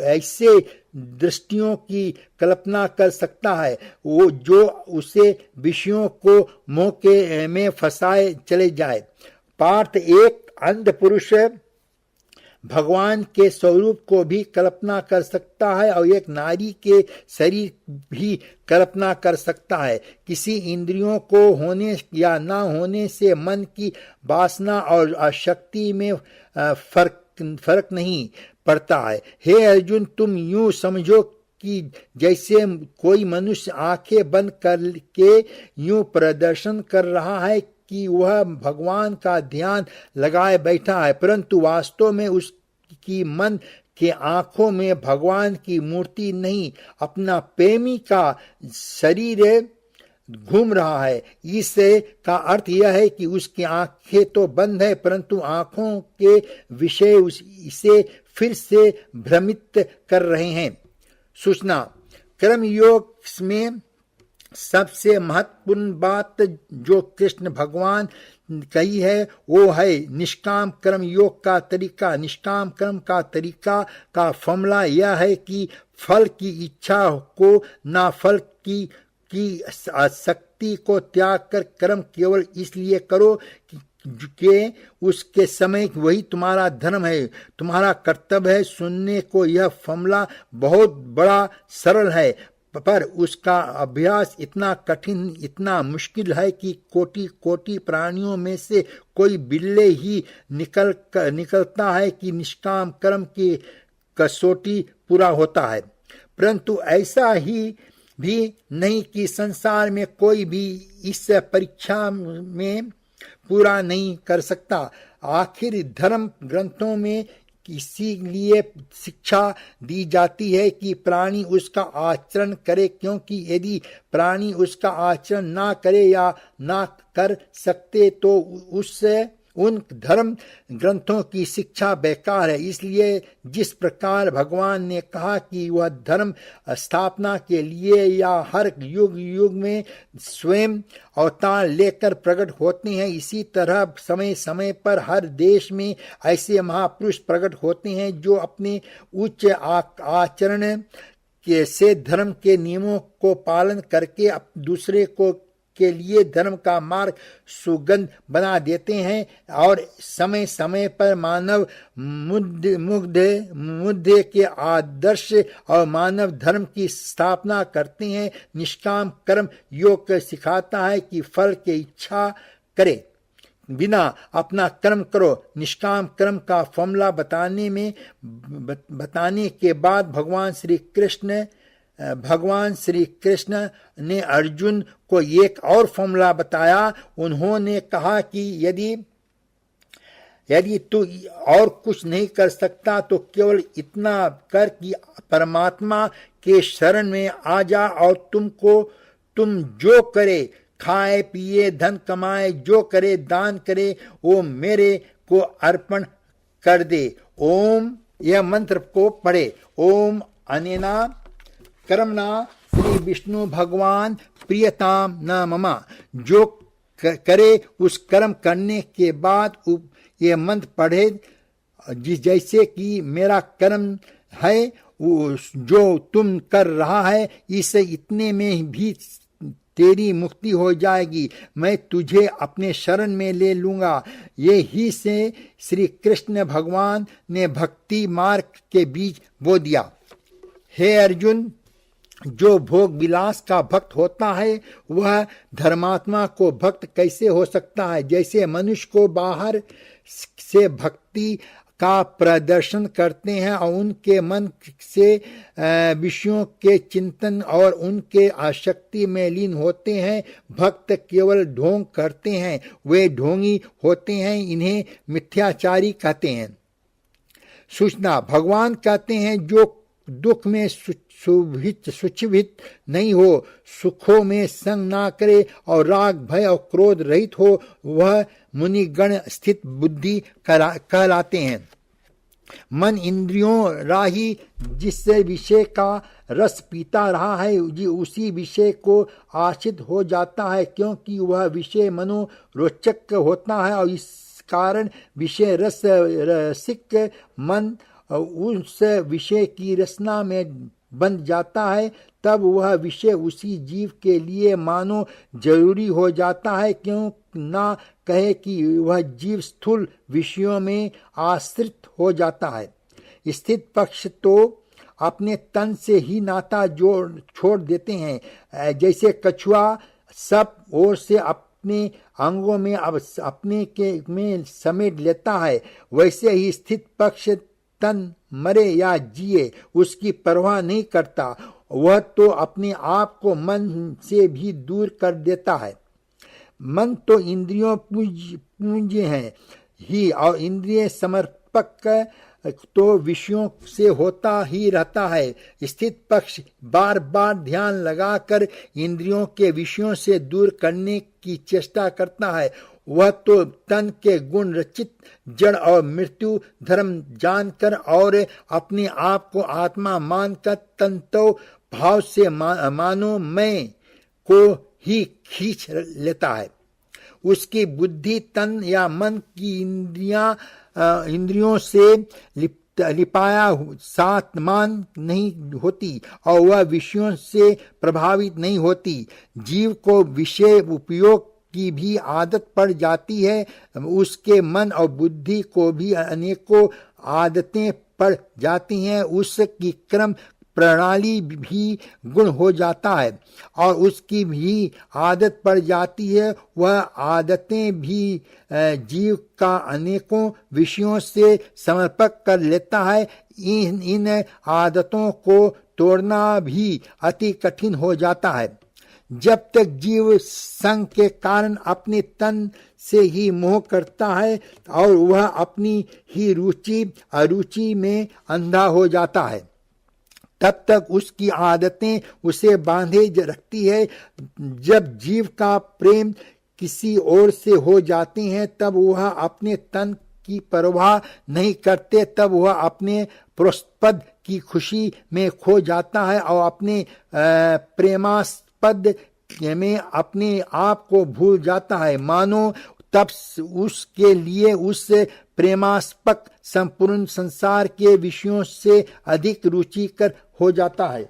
ऐसे दृष्टियों की कल्पना कर सकता है वो जो उसे विषयों को मोह के में फंसाए चले जाए। पार्थ, एक अंध पुरुष भगवान के स्वरूप को भी कल्पना कर सकता है और एक नारी के शरीर भी कल्पना कर सकता है। किसी इंद्रियों को होने या ना होने से मन की वासना और शक्ति में फर्क नहीं पड़ता है। हे अर्जुन, तुम यूं समझो कि जैसे कोई मनुष्य आंखें बंद करके यूं प्रदर्शन कर रहा है कि वह भगवान का ध्यान लगाए बैठा है, परंतु वास्तव में उसकी मन के आंखों में भगवान की मूर्ति नहीं, अपना प्रेमी का शरीर घूम रहा है। इससे का अर्थ यह है कि उसकी आंखें तो बंद है, परंतु आंखों के विषय इसे फिर से भ्रमित कर रहे हैं। सूचना, कर्मयोग में सबसे महत्वपूर्ण बात जो कृष्ण भगवान कही है वो है निष्काम कर्म योग का तरीका। निष्काम कर्म का तरीका का फॉर्मूला यह है कि फल की इच्छा को ना फल की आसक्ति को त्याग कर कर्म केवल इसलिए करो कि उसके समय वही तुम्हारा धर्म है, तुम्हारा कर्तव्य है। सुनने को यह फॉर्मूला बहुत बड़ा सरल है, पर उसका अभ्यास इतना कठिन, इतना मुश्किल है कि कोटि कोटि प्राणियों में से कोई बिल्ले ही निकलता है कि निष्काम कर्म की कसौटी पूरा होता है। परंतु ऐसा ही भी नहीं कि संसार में कोई भी इस परीक्षा में पूरा नहीं कर सकता। आखिर धर्म ग्रंथों में इसीलिए शिक्षा दी जाती है कि प्राणी उसका आचरण करे, क्योंकि यदि प्राणी उसका आचरण ना करे या ना कर सकते तो उससे उन धर्म ग्रंथों की शिक्षा बेकार है। इसलिए जिस प्रकार भगवान ने कहा कि वह धर्म स्थापना के लिए या हर युग युग में स्वयं अवतार लेकर प्रकट होते हैं, इसी तरह समय समय पर हर देश में ऐसे महापुरुष प्रकट होते हैं जो अपने उच्च आचरण से धर्म के नियमों को पालन करके दूसरे को के लिए धर्म का मार्ग सुगंध बना देते हैं और समय समय पर मानव मुद्दे के आदर्श और मानव धर्म की स्थापना करते हैं। निष्काम कर्म योग सिखाता है कि फल की इच्छा करे बिना अपना कर्म करो। निष्काम कर्म का फॉर्मूला बताने के बाद भगवान श्री कृष्ण ने अर्जुन को एक और फॉर्मूला बताया। उन्होंने कहा कि यदि तू और कुछ नहीं कर सकता तो केवल इतना कर कि परमात्मा के शरण में आ जा और तुम जो करे, खाए पिए धन कमाए, जो करे दान करे, वो मेरे को अर्पण कर दे। ओम, यह मंत्र को पढ़े। ओम अनेना कर्मणा श्री विष्णु भगवान प्रियताम न ममा। जो करे उस कर्म करने के बाद ये मंत्र पढ़े, जैसे कि मेरा कर्म है जो तुम कर रहा है, इस इतने में भी तेरी मुक्ति हो जाएगी। मैं तुझे अपने शरण में ले लूंगा। ये ही से श्री कृष्ण भगवान ने भक्ति मार्ग के बीच बो दिया। हे अर्जुन, जो भोग विलास का भक्त होता है वह धर्मात्मा को भक्त कैसे हो सकता है? जैसे मनुष्य को बाहर से भक्ति का प्रदर्शन करते हैं और उनके मन से विषयों के चिंतन और उनके आसक्ति में लीन होते हैं। भक्त केवल ढोंग करते हैं, वे ढोंगी होते हैं, इन्हें मिथ्याचारी कहते हैं। सूचना, भगवान कहते हैं जो दुख में सुचिभित नहीं हो, सुखों में संग ना करे और राग भय और क्रोध रहित हो, वह मुनिगण स्थित बुद्धि कहलाते हैं। मन इंद्रियों राही जिस विषय का रस पीता रहा है उसी विषय को आश्रित हो जाता है, क्योंकि वह विषय मनोरोचक होता है और इस कारण विषय रसिक मन उस विषय की रचना में बंध जाता है। तब वह विषय उसी जीव के लिए मानो जरूरी हो जाता है, क्यों ना कहे कि वह जीव स्थूल विषयों में आश्रित हो जाता है। स्थित पक्ष तो अपने तन से ही नाता छोड़ देते हैं। जैसे कछुआ सब ओर से अपने अंगों में अब अपने के में समेट लेता है, वैसे ही स्थित पक्ष तन मरे या जिए उसकी परवाह नहीं करता। वह तो अपने आप को मन से भी दूर कर देता है। मन तो इंद्रियों पूज्य हैं ही और इंद्रिय समर्पक तो विषयों से होता ही रहता है। स्थित पक्ष बार बार ध्यान लगाकर इंद्रियों के विषयों से दूर करने की चेष्टा करता है। वह तो तन के गुण रचित जड़ और मृत्यु धर्म जानकर और अपने आप को आत्मा मानकर तंतो भाव से मानो मैं को ही खींच लेता है। उसकी बुद्धि तन या मन की इंद्रियों से लिपाया साथ मान नहीं होती और वह विषयों से प्रभावित नहीं होती। जीव को विषय उपयोग की भी आदत पड़ जाती है, उसके मन और बुद्धि को भी अनेकों आदतें पड़ जाती हैं। उसकी क्रम प्रणाली भी गुण हो जाता है और उसकी भी आदत पड़ जाती है। वह आदतें भी जीव का अनेकों विषयों से समर्पक कर लेता है। इन आदतों को तोड़ना भी अति कठिन हो जाता है। जब तक जीव संग के कारण अपने तन से ही मोह करता है और वह अपनी ही रुचि अरुचि में अंधा हो जाता है, तब तक उसकी आदतें उसे बांधे रखती है। जब जीव का प्रेम किसी और से हो जाते हैं तब वह अपने तन की परवाह नहीं करते, तब वह अपने प्रोस्पद की खुशी में खो जाता है और अपने प्रेमास्पद में अपने आप को भूल जाता है। मानो तब उसके लिए उस प्रेमास्पद संपूर्ण संसार के विषयों से अधिक रुचिकर हो जाता है।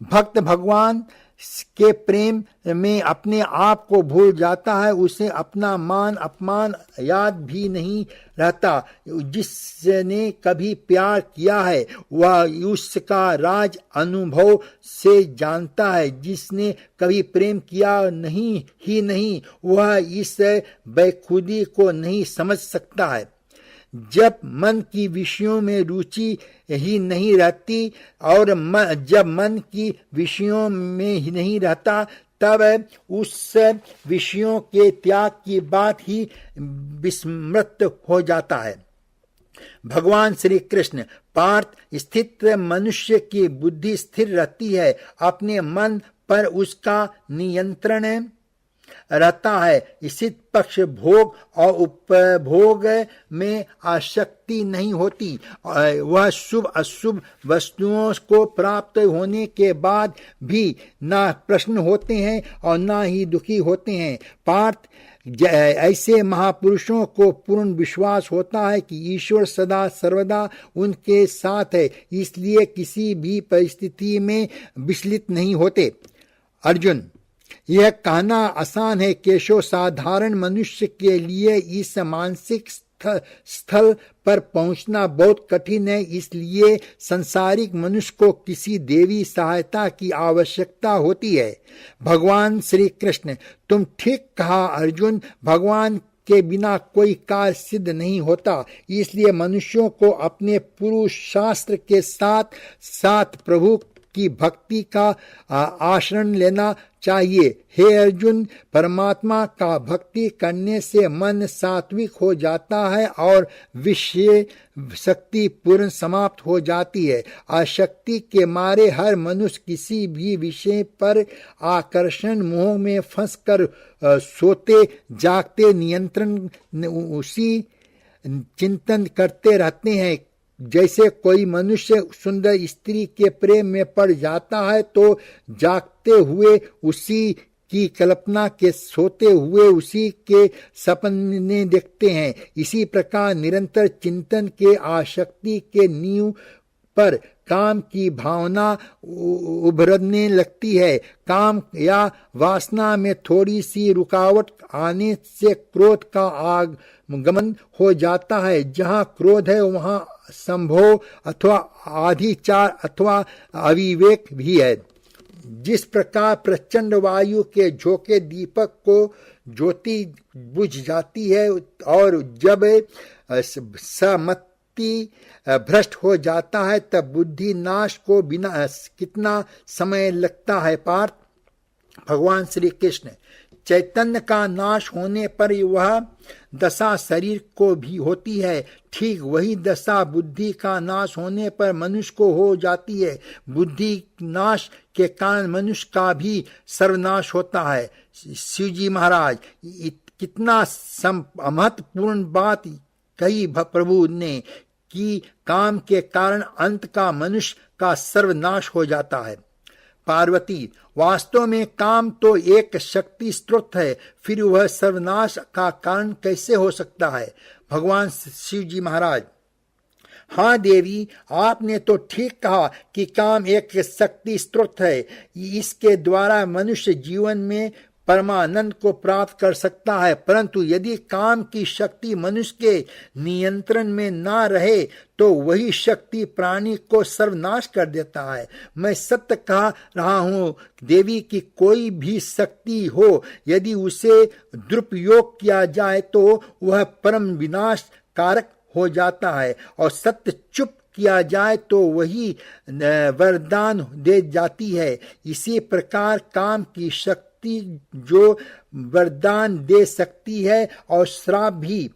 भक्त भगवान के प्रेम में अपने आप को भूल जाता है, उसे अपना मान अपमान याद भी नहीं रहता। जिसने कभी प्यार किया है वह उसका राज अनुभव से जानता है, जिसने कभी प्रेम किया नहीं वह इस बेखुदी को नहीं समझ सकता है। जब मन की विषयों में रुचि ही नहीं रहती और जब मन की विषयों में ही नहीं रहता तब उस विषयों के त्याग की बात ही विस्मृत हो जाता है। भगवान श्री कृष्ण पार्थ स्थित मनुष्य की बुद्धि स्थिर रहती है, अपने मन पर उसका नियंत्रण रहता है। इसी पक्ष भोग और उपभोग में आसक्ति नहीं होती। वह शुभ अशुभ वस्तुओं को प्राप्त होने के बाद भी ना प्रश्न होते हैं और ना ही दुखी होते हैं। पार्थ, ऐसे महापुरुषों को पूर्ण विश्वास होता है कि ईश्वर सदा सर्वदा उनके साथ है, इसलिए किसी भी परिस्थिति में विचलित नहीं होते। अर्जुन, यह कहना आसान है केशव, साधारण मनुष्य के लिए इस मानसिक स्थल पर पहुंचना बहुत कठिन है। इसलिए संसारिक मनुष्य को किसी देवी सहायता की आवश्यकता होती है। भगवान श्री कृष्ण, तुम ठीक कहा अर्जुन, भगवान के बिना कोई कार्य सिद्ध नहीं होता। इसलिए मनुष्यों को अपने पुरुष शास्त्र के साथ साथ प्रभु की भक्ति का आश्रय लेना चाहिए। हे अर्जुन, परमात्मा का भक्ति करने से मन सात्विक हो जाता है और विषय शक्ति पूर्ण समाप्त हो जाती है। आसक्ति के मारे हर मनुष्य किसी भी विषय पर आकर्षण मोह में फंसकर सोते जागते नियंत्रण उसी चिंतन करते रहते हैं। जैसे कोई मनुष्य सुंदर स्त्री के प्रेम में पड़ जाता है तो जागते हुए उसी की कल्पना के, सोते हुए उसी के सपने देखते हैं। इसी प्रकार निरंतर चिंतन के आसक्ति के नींव पर काम की भावना उभरने लगती है। काम या वासना में थोड़ी सी रुकावट आने से क्रोध का आगमन हो जाता है। जहाँ क्रोध है वहाँ संभोग अथवा आधिचार अथवा अविवेक भी है। जिस प्रकार प्रचंड वायु के झोंके दीपक को ज्योति बुझ जाती है और जब समति भ्रष्ट हो जाता है तब बुद्धि नाश को बिना कितना समय लगता है। पार्थ, भगवान श्री कृष्ण, चैतन्य का नाश होने पर वह दशा शरीर को भी होती है। ठीक वही दशा बुद्धि का नाश होने पर मनुष्य को हो जाती है। बुद्धि नाश के कारण मनुष्य का भी सर्वनाश होता है। शिवजी महाराज, कितना महत्वपूर्ण बात कही प्रभु ने कि काम के कारण अंत का मनुष्य का सर्वनाश हो जाता है। पार्वती, वास्तव में काम तो एक शक्ति स्रोत है, फिर वह सर्वनाश का कारण कैसे हो सकता है? भगवान शिव जी महाराज, हाँ देवी, आपने तो ठीक कहा कि काम एक शक्ति स्रोत है। इसके द्वारा मनुष्य जीवन में परमानंद को प्राप्त कर सकता है। परंतु यदि काम की शक्ति मनुष्य के नियंत्रण में ना रहे तो वही शक्ति प्राणी को सर्वनाश कर देता है। मैं सत्य कह रहा हूँ देवी कि कोई भी शक्ति हो, यदि उसे दुरुपयोग किया जाए तो वह परम विनाश कारक हो जाता है और सत्य चुप किया जाए तो वही वरदान दे जाती है। इसी प्रकार काम की शक्ति जो वरदान दे सकती है और श्राप भी।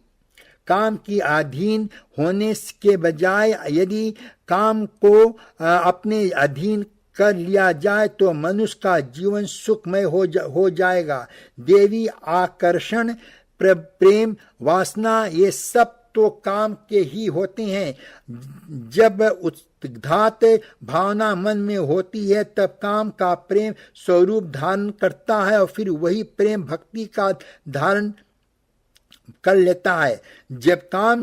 काम की अधीन होने के बजाय यदि काम को अपने अधीन कर लिया जाए तो मनुष्य का जीवन सुखमय हो जाएगा। देवी, आकर्षण, प्रेम, वासना, ये सब तो काम के ही होते हैं। जब उद्घात भावना मन में होती है तब काम का प्रेम स्वरूप धारण करता है और फिर वही प्रेम भक्ति का धारण कर लेता है। जब काम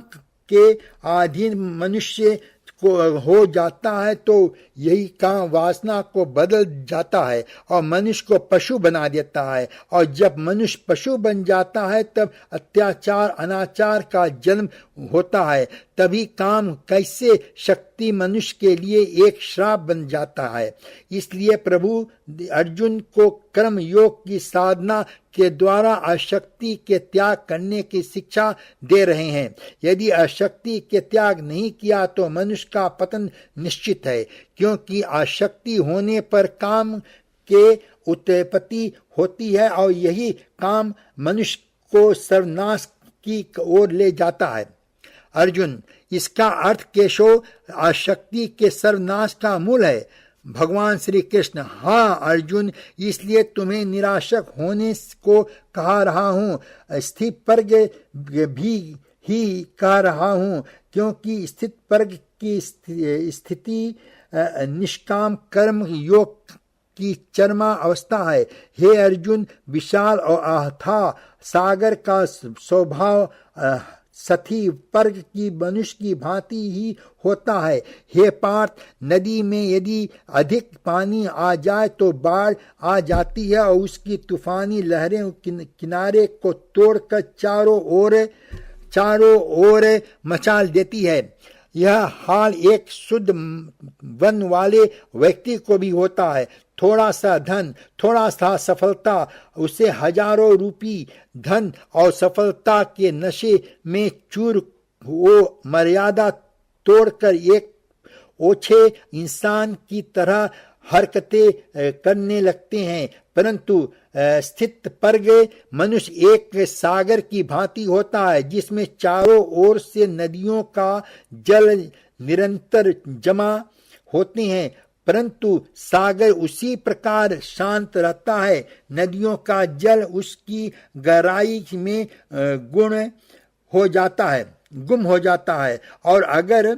के अधीन मनुष्य को हो जाता है तो यही काम वासना को बदल जाता है और मनुष्य को पशु बना देता है। और जब मनुष्य पशु बन जाता है तब अत्याचार अनाचार का जन्म होता है। तभी काम कैसे शक्ति मनुष्य के लिए एक श्राप बन जाता है। इसलिए प्रभु अर्जुन को कर्म योग की साधना के द्वारा अशक्ति के त्याग करने की शिक्षा दे रहे हैं। यदि अशक्ति के त्याग नहीं किया तो मनुष्य का पतन निश्चित है, क्योंकि अशक्ति होने पर काम के उत्पत्ति होती है और यही काम मनुष्य को सर्वनाश की ओर ले जाता है। अर्जुन, इसका अर्थ केशव आसक्ति के सर्वनाश का मूल है। भगवान श्री कृष्ण, हाँ अर्जुन, इसलिए तुम्हें निराशक होने को कहा रहा हूँ, स्थित पर्ग भी ही कह रहा हूँ, क्योंकि स्थित पर्ग की स्थिति निष्काम कर्म योग की चरमा अवस्था है। हे अर्जुन, विशाल और अथाह सागर का स्वभाव सथी पर्ग की मनुष्य की भांति ही होता है। हे पार्थ, नदी में यदि अधिक पानी आ जाए तो बाढ़ आ जाती है और उसकी तूफानी लहरें किनारे को तोड़कर चारों ओर मचाल देती है। यह हाल एक शुद्ध वन वाले व्यक्ति को भी होता है। थोड़ा सा धन, थोड़ा सा सफलता उसे हजारों रुपये धन और सफलता के नशे में चूर वो मर्यादा तोड़कर एक ओछे इंसान की तरह हरकतें करने लगते हैं। परंतु स्थित पर्ग मनुष्य एक सागर की भांति होता है, जिसमें चारों ओर से नदियों का जल निरंतर जमा होते हैं, परंतु सागर उसी प्रकार शांत रहता है। नदियों का जल उसकी गहराई में गुम हो जाता है और अगर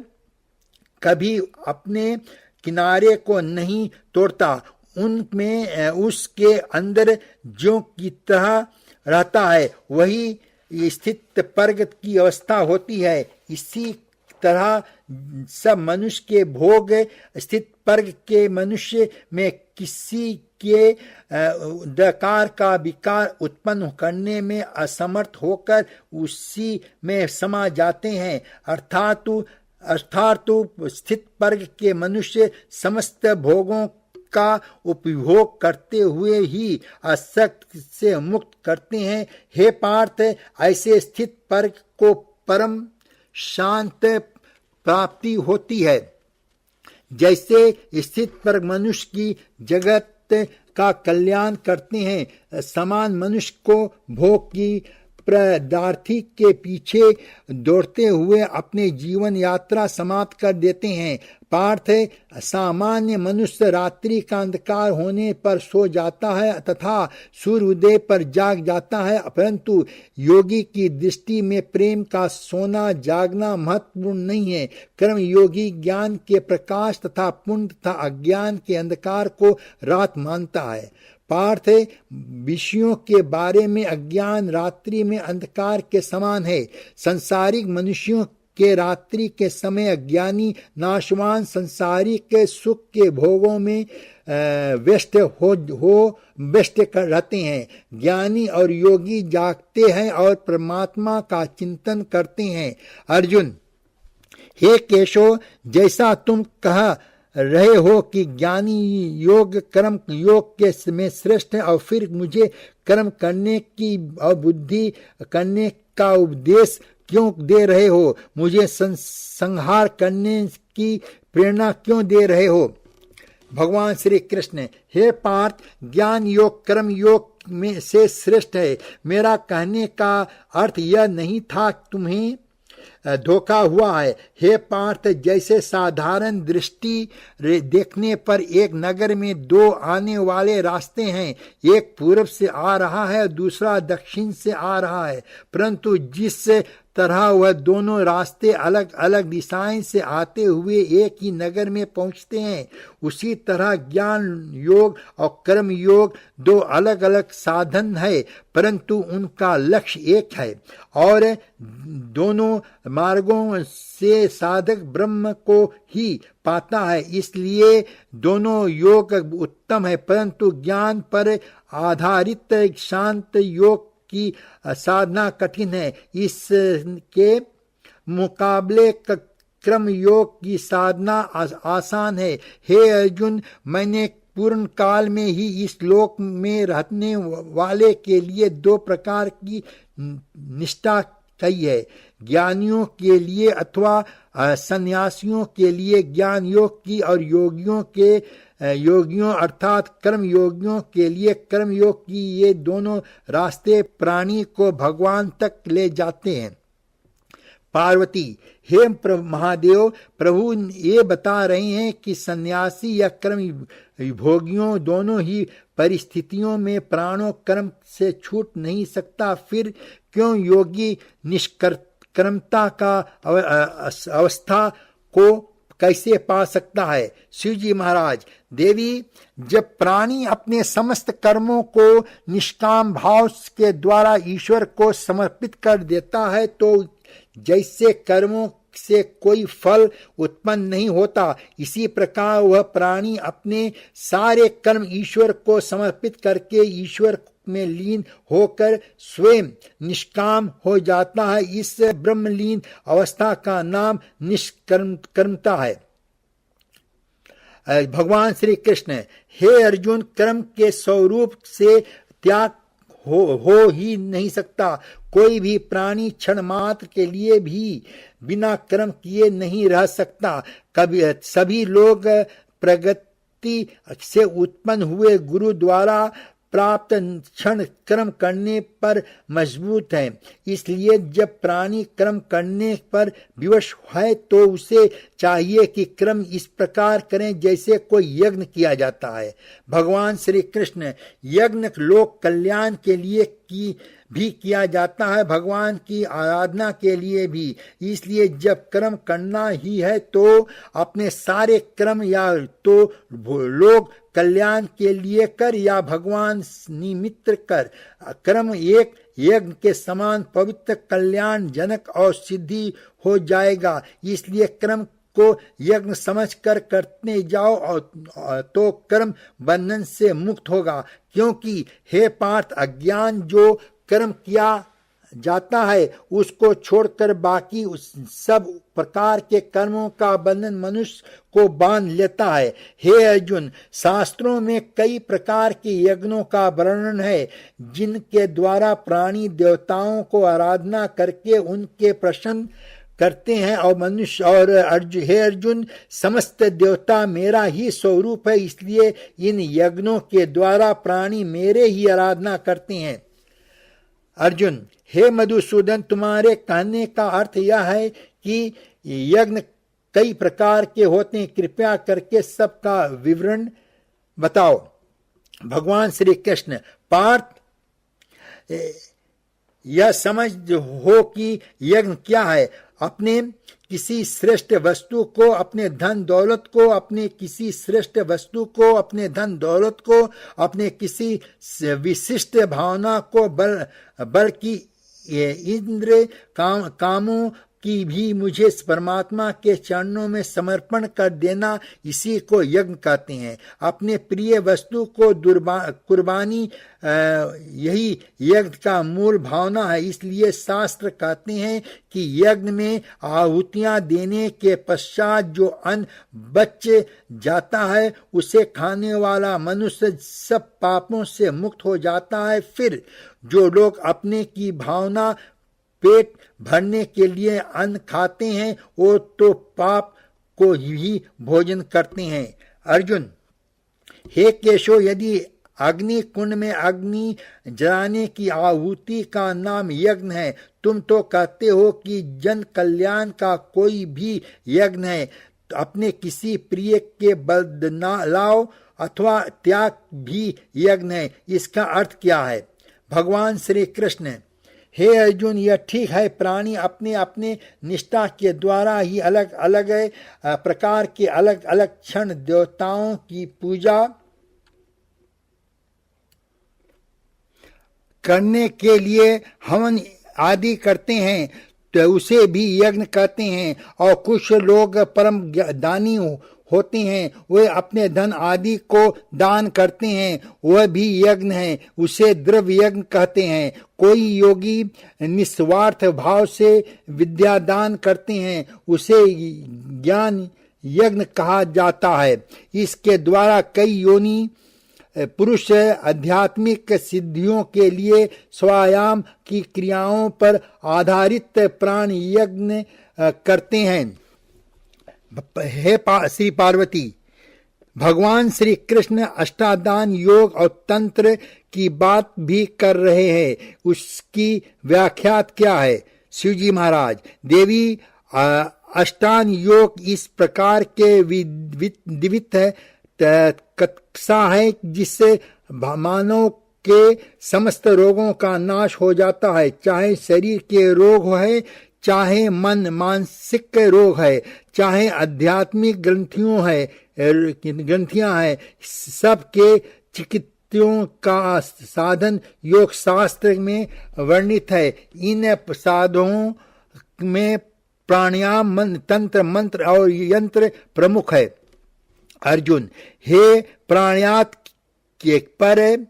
कभी अपने किनारे को नहीं तोड़ता, उनमें उसके अंदर जो की तरह रहता है, वही स्थित पर्ग की अवस्था होती है। इसी तरह सब मनुष्य के भोग स्थित पर्ग के मनुष्य में किसी के दकार का विकार उत्पन्न करने में असमर्थ होकर उसी में समा जाते हैं। अर्थात स्थित पर्ग के मनुष्य समस्त भोगों का उपभोग करते हुए ही असक्त से मुक्त करते हैं। हे पार्थ, ऐसे स्थित पर्ग को परम शांत प्राप्ति होती है। जैसे स्थित पर्ग मनुष्य की जगत का कल्याण करते हैं, समान मनुष्य को भोग की प्रदार्थी के पीछे दौड़ते हुए अपने जीवन यात्रा समाप्त कर देते हैं। पार्थ, सामान्य मनुष्य रात्रि का अंधकार होने पर सो जाता है तथा सूर्योदय पर जाग जाता है, परंतु योगी की दृष्टि में प्रेम का सोना जागना महत्वपूर्ण नहीं है। कर्म योगी ज्ञान के प्रकाश तथा पुण्य तथा अज्ञान के अंधकार को रात मानता है। पार्थ, विषयों के बारे में अज्ञान रात्रि में अंधकार के समान है। संसारिक मनुष्यों के रात्रि के समय अज्ञानी नाशवान संसारिक सुख के भोगों में व्यस्त रहते हैं। ज्ञानी और योगी जागते हैं और परमात्मा का चिंतन करते हैं। अर्जुन, हे केशव, जैसा तुम कह रहे हो कि ज्ञानी योग कर्म योग के में श्रेष्ठ है और फिर मुझे कर्म करने की और बुद्धि करने का उपदेश क्यों दे रहे हो? मुझे संहार करने की प्रेरणा क्यों दे रहे हो? भगवान श्री कृष्ण, हे पार्थ, ज्ञान योग कर्म योग में से श्रेष्ठ है। मेरा कहने का अर्थ यह नहीं था तुम्हें धोखा हुआ है। हे पार्थ, जैसे साधारण दृष्टि देखने पर एक नगर में दो आने वाले रास्ते हैं, एक पूर्व से आ रहा है और दूसरा दक्षिण से आ रहा है, परंतु जिस तरह वह दोनों रास्ते अलग अलग दिशाएं से आते हुए एक ही नगर में पहुंचते हैं, उसी तरह ज्ञान योग और कर्म योग दो अलग अलग साधन है, परंतु उनका लक्ष्य एक है और दोनों मार्गों से साधक ब्रह्म को ही पाता है। इसलिए दोनों योग उत्तम है, परंतु ज्ञान पर आधारित शांत योग की साधना कठिन है। इसके मुकाबले क्रम योग की साधना आसान है। हे अर्जुन, मैंने पूर्ण काल में ही इस लोक में रहने वाले के लिए दो प्रकार की निष्ठा कही है, ज्ञानियों के लिए अथवा सन्यासियों के लिए ज्ञान योग की और योगियों अर्थात कर्म योगियों के लिए कर्म योग की। ये दोनों रास्ते प्राणी को भगवान तक ले जाते हैं। पार्वती, हे महादेव, प्रभु ये बता रहे हैं कि सन्यासी या कर्म भोगियों दोनों ही परिस्थितियों में प्राणों कर्म से छूट नहीं सकता, फिर क्यों योगी निष्कर्मता का अवस्था को कैसे पा सकता है? शिव जी महाराज, देवी, जब प्राणी अपने समस्त कर्मों को निष्काम भाव के द्वारा ईश्वर को समर्पित कर देता है तो जैसे कर्मों से कोई फल उत्पन्न नहीं होता, इसी प्रकार वह प्राणी अपने सारे कर्म ईश्वर को समर्पित करके ईश्वर में लीन होकर स्वयं निष्काम हो जाता है। इस ब्रह्मलीन अवस्था का नाम निष्कर्मता है। भगवान श्री कृष्ण, हे अर्जुन, कर्म के स्वरूप से त्याग हो ही नहीं सकता। कोई भी प्राणी क्षण मात्र के लिए भी बिना कर्म किए नहीं रह सकता। कभी सभी लोग प्रगति से उत्पन्न हुए गुरु द्वारा प्राप्त क्षण कर्म करने पर मजबूत है। इसलिए जब प्राणी कर्म करने पर विवश है तो उसे चाहिए कि कर्म इस प्रकार करें जैसे कोई यज्ञ किया जाता है। भगवान श्री कृष्ण, यज्ञ लोक कल्याण के लिए भी किया जाता है, भगवान की आराधना के लिए भी। इसलिए जब कर्म करना ही है तो अपने सारे कर्म या तो लोक कल्याण के लिए कर या भगवान निमित्त कर। कर्म एक यज्ञ के समान पवित्र, कल्याण जनक और सिद्धि हो जाएगा। इसलिए कर्म को यज्ञ समझकर करते जाओ और तो कर्म बंधन से मुक्त होगा। क्योंकि हे पार्थ, अज्ञान जो कर्म किया जाता है उसको छोड़कर बाकी सब प्रकार के कर्मों का बंधन मनुष्य को बांध लेता है। हे अर्जुन, शास्त्रों में कई प्रकार के यज्ञों का वर्णन है जिनके द्वारा प्राणी देवताओं को आराधना करके उनके प्रसन्न करते हैं और मनुष्य और हे अर्जुन, समस्त देवता मेरा ही स्वरूप है, इसलिए इन यज्ञों के द्वारा प्राणी मेरे ही आराधना करते हैं। अर्जुन, हे मधुसूदन, तुम्हारे कहने का अर्थ यह है कि यज्ञ कई प्रकार के होते हैं, कृपया करके सबका विवरण बताओ। भगवान श्री कृष्ण, पार्थ, यह समझ हो कि यज्ञ क्या है। अपने किसी श्रेष्ठ वस्तु को, अपने धन दौलत को, अपने किसी श्रेष्ठ वस्तु को, अपने धन दौलत को, अपने किसी विशिष्ट भावना को, बल की इंद्र कामों की भी मुझे परमात्मा के चरणों में समर्पण कर देना, इसी को यज्ञ कहते हैं। अपने प्रिय वस्तु को कुर्बानी, यही यज्ञ का मूल भावना है। इसलिए शास्त्र कहते हैं कि यज्ञ में आहुतियां देने के पश्चात जो अन्न बच जाता है उसे खाने वाला मनुष्य सब पापों से मुक्त हो जाता है। फिर जो लोग अपने की भावना पेट भरने के लिए अन्न खाते हैं वो तो पाप को ही भोजन करते हैं। अर्जुन, हे केशव, यदि अग्नि कुंड में अग्नि जलाने की आहुति का नाम यज्ञ है, तुम तो कहते हो कि जन कल्याण का कोई भी यज्ञ है, तो अपने किसी प्रिय के बदलाव अथवा त्याग भी यज्ञ है, इसका अर्थ क्या है? भगवान श्री कृष्ण, हे अर्जुन, यह ठीक है, प्राणी अपने अपने निष्ठा के द्वारा ही अलग अलग प्रकार के अलग अलग क्षण देवताओं की पूजा करने के लिए हवन आदि करते हैं तो उसे भी यज्ञ कहते हैं। और कुछ लोग परम दानी होते हैं, वे अपने धन आदि को दान करते हैं, वह भी यज्ञ है, उसे द्रव्य यज्ञ कहते हैं। कोई योगी निस्वार्थ भाव से विद्या दान करते हैं, उसे ज्ञान यज्ञ कहा जाता है। इसके द्वारा कई योनि पुरुष आध्यात्मिक सिद्धियों के लिए स्वायाम की क्रियाओं पर आधारित प्राण यज्ञ करते हैं। हे श्री पार्वती, भगवान श्री कृष्ण अष्टादान योग और तंत्र की बात भी कर रहे हैं, उसकी व्याख्या क्या है? शिव जी महाराज, देवी अष्टांग योग इस प्रकार के विविध कक्षा है जिससे मानव के समस्त रोगों का नाश हो जाता है, चाहे शरीर के रोग है, चाहे मन मानसिक रोग है, चाहे आध्यात्मिक ग्रंथियां हैं, सबके चिकित्सों का साधन योग शास्त्र में वर्णित है। इन साधनों में प्राणायाम, तंत्र, मंत्र और यंत्र प्रमुख है। अर्जुन, हे प्राणायाम के पर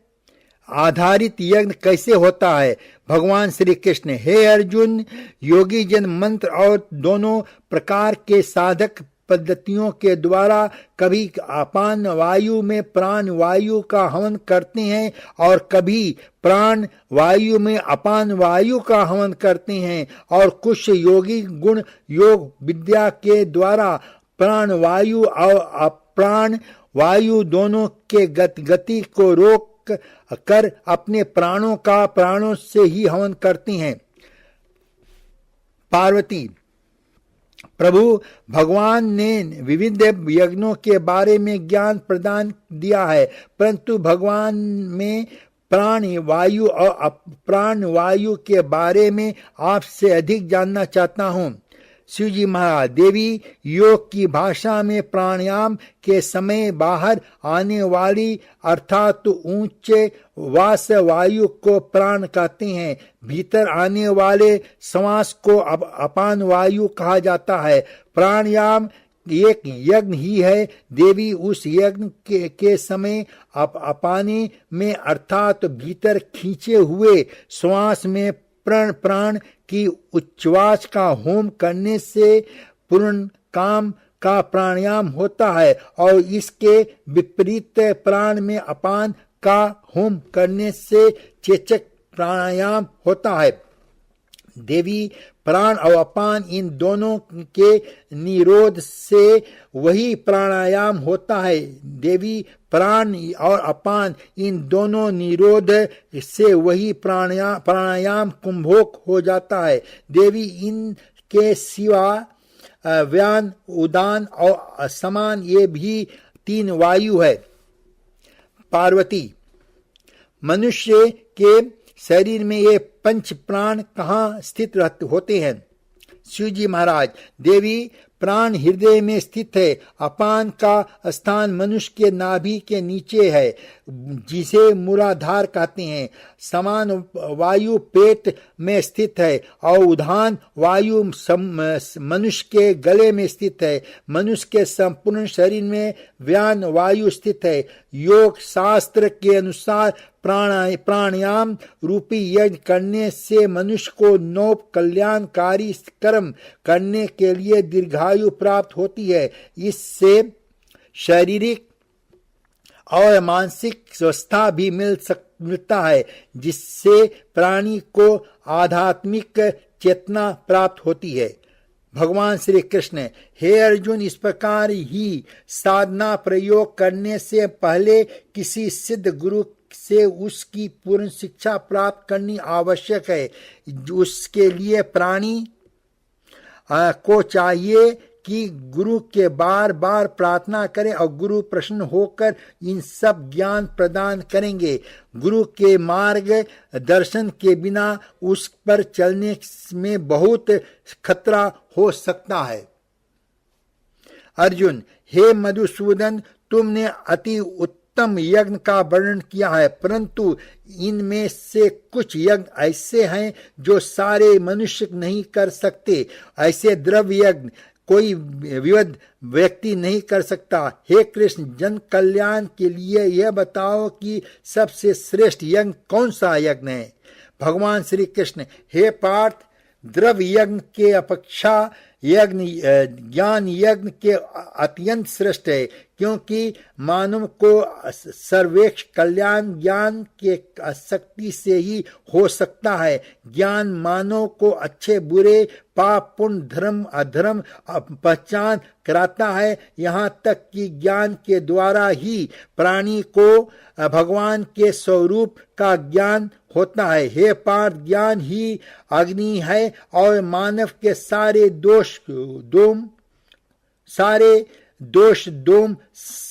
आधारित यज्ञ कैसे होता है? भगवान श्री कृष्ण, हे अर्जुन, योगी जन मंत्र और दोनों प्रकार के साधक पद्धतियों के द्वारा कभी अपान वायु में प्राण वायु का हवन करते हैं और कभी प्राण वायु में अपान वायु का हवन करते हैं, और कुछ योगी गुण योग विद्या के द्वारा प्राण वायु और अप्राण वायु दोनों के गति को रोक कर अपने प्राणों का प्राणों से ही हवन करती हैं। पार्वती, प्रभु भगवान ने विविध यज्ञों के बारे में ज्ञान प्रदान दिया है, परंतु भगवान में प्राण वायु और अप्राण वायु के बारे में आपसे अधिक जानना चाहता हूँ। शिव जी महाराज, देवी योग की भाषा में प्राणायाम के समय बाहर आने वाली अर्थात ऊंचे वास वायु को प्राण कहते हैं, भीतर आने वाले श्वास को अपान वायु कहा जाता है। प्राणायाम एक यज्ञ ही है। देवी उस यज्ञ के समय अपाने में अर्थात भीतर खींचे हुए श्वास में प्राण की उच्छ्वास का होम करने से पूर्ण काम का प्राणायाम होता है, और इसके विपरीत प्राण में अपान का होम करने से चेचक प्राणायाम होता है। देवी प्राण और अपान इन दोनों के निरोध से वही प्राणायाम होता है। देवी प्राण और अपान इन दोनों निरोध से वही प्राणायाम कुंभोक हो जाता है। देवी इनके सिवा व्यान, उदान और समान ये भी 3 वायु है। पार्वती, मनुष्य के शरीर में ये 5 प्राण कहाँ स्थित होते हैं? शिव जी महाराज, देवी प्राण हृदय में स्थित है। अपान का स्थान मनुष्य के नाभि के नीचे है, जिसे मूलाधार कहते हैं। समान वायु पेट में स्थित है और उदान वायु मनुष्य के गले में स्थित है। मनुष्य के संपूर्ण शरीर में व्यान वायु स्थित है। योग शास्त्र के अनुसार प्राणायाम रूपी यज्ञ करने से मनुष्य को 9 कल्याणकारी कर्म करने के लिए दीर्घायु प्राप्त होती है। इससे शारीरिक और मानसिक स्वस्थता भी मिलता है, जिससे प्राणी को आध्यात्मिक चेतना प्राप्त होती है। भगवान श्री कृष्ण, हे अर्जुन, इस प्रकार ही साधना प्रयोग करने से पहले किसी सिद्ध गुरु से उसकी पूर्ण शिक्षा प्राप्त करनी आवश्यक है। उसके लिए प्राणी को चाहिए कि गुरु के बार बार प्रार्थना करें और गुरु प्रसन्न होकर इन सब ज्ञान प्रदान करेंगे। गुरु के मार्ग दर्शन के बिना उस पर चलने में बहुत खतरा हो सकता है। अर्जुन, हे मधुसूदन, तुमने अति उत्तम यज्ञ का वर्णन किया है, परंतु इनमें से कुछ यज्ञ ऐसे हैं जो सारे मनुष्य नहीं कर सकते। ऐसे द्रव्य यज्ञ कोई विविध व्यक्ति नहीं कर सकता। हे कृष्ण, जन कल्याण के लिए यह बताओ कि सबसे श्रेष्ठ यज्ञ कौन सा यज्ञ है? भगवान श्री कृष्ण, हे पार्थ, द्रव्य यज्ञ के अपेक्षा ज्ञान यज्ञ के अत्यंत श्रेष्ठ है, क्योंकि मानव को सर्वेक्ष कल्याण ज्ञान के शक्ति से ही हो सकता है। ज्ञान मानव को अच्छे बुरे, पाप पुण्य, धर्म अधर्म पहचान कराता है। यहाँ तक कि ज्ञान के द्वारा ही प्राणी को भगवान के स्वरूप का ज्ञान होता है। हे पार्थ, ज्ञान ही अग्नि है और मानव के सारे दोष दोम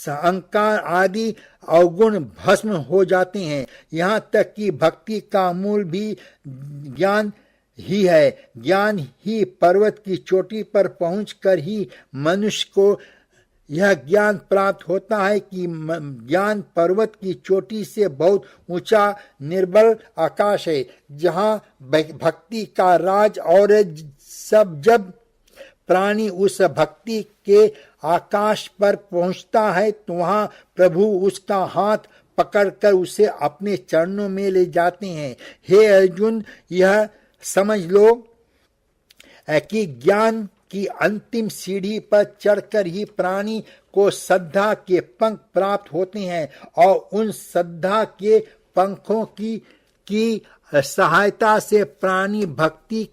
अहंकार आदि अवगुण भस्म हो जाते हैं। यहाँ तक कि भक्ति का मूल भी ज्ञान ही है। ज्ञान ही पर्वत की चोटी पर पहुंचकर ही मनुष्य को यह ज्ञान प्राप्त होता है कि ज्ञान पर्वत की चोटी से बहुत ऊंचा निर्बल आकाश है, जहाँ भक्ति का राज और जब प्राणी उस भक्ति के आकाश पर पहुंचता है तो वहां प्रभु उसका हाथ पकड़कर उसे अपने चरणों में ले जाते हैं। हे अर्जुन, यह समझ लो कि ज्ञान की अंतिम सीढ़ी पर चढ़कर ही प्राणी को श्रद्धा के पंख प्राप्त होते हैं और उन श्रद्धा के पंखों की सहायता से प्राणी भक्ति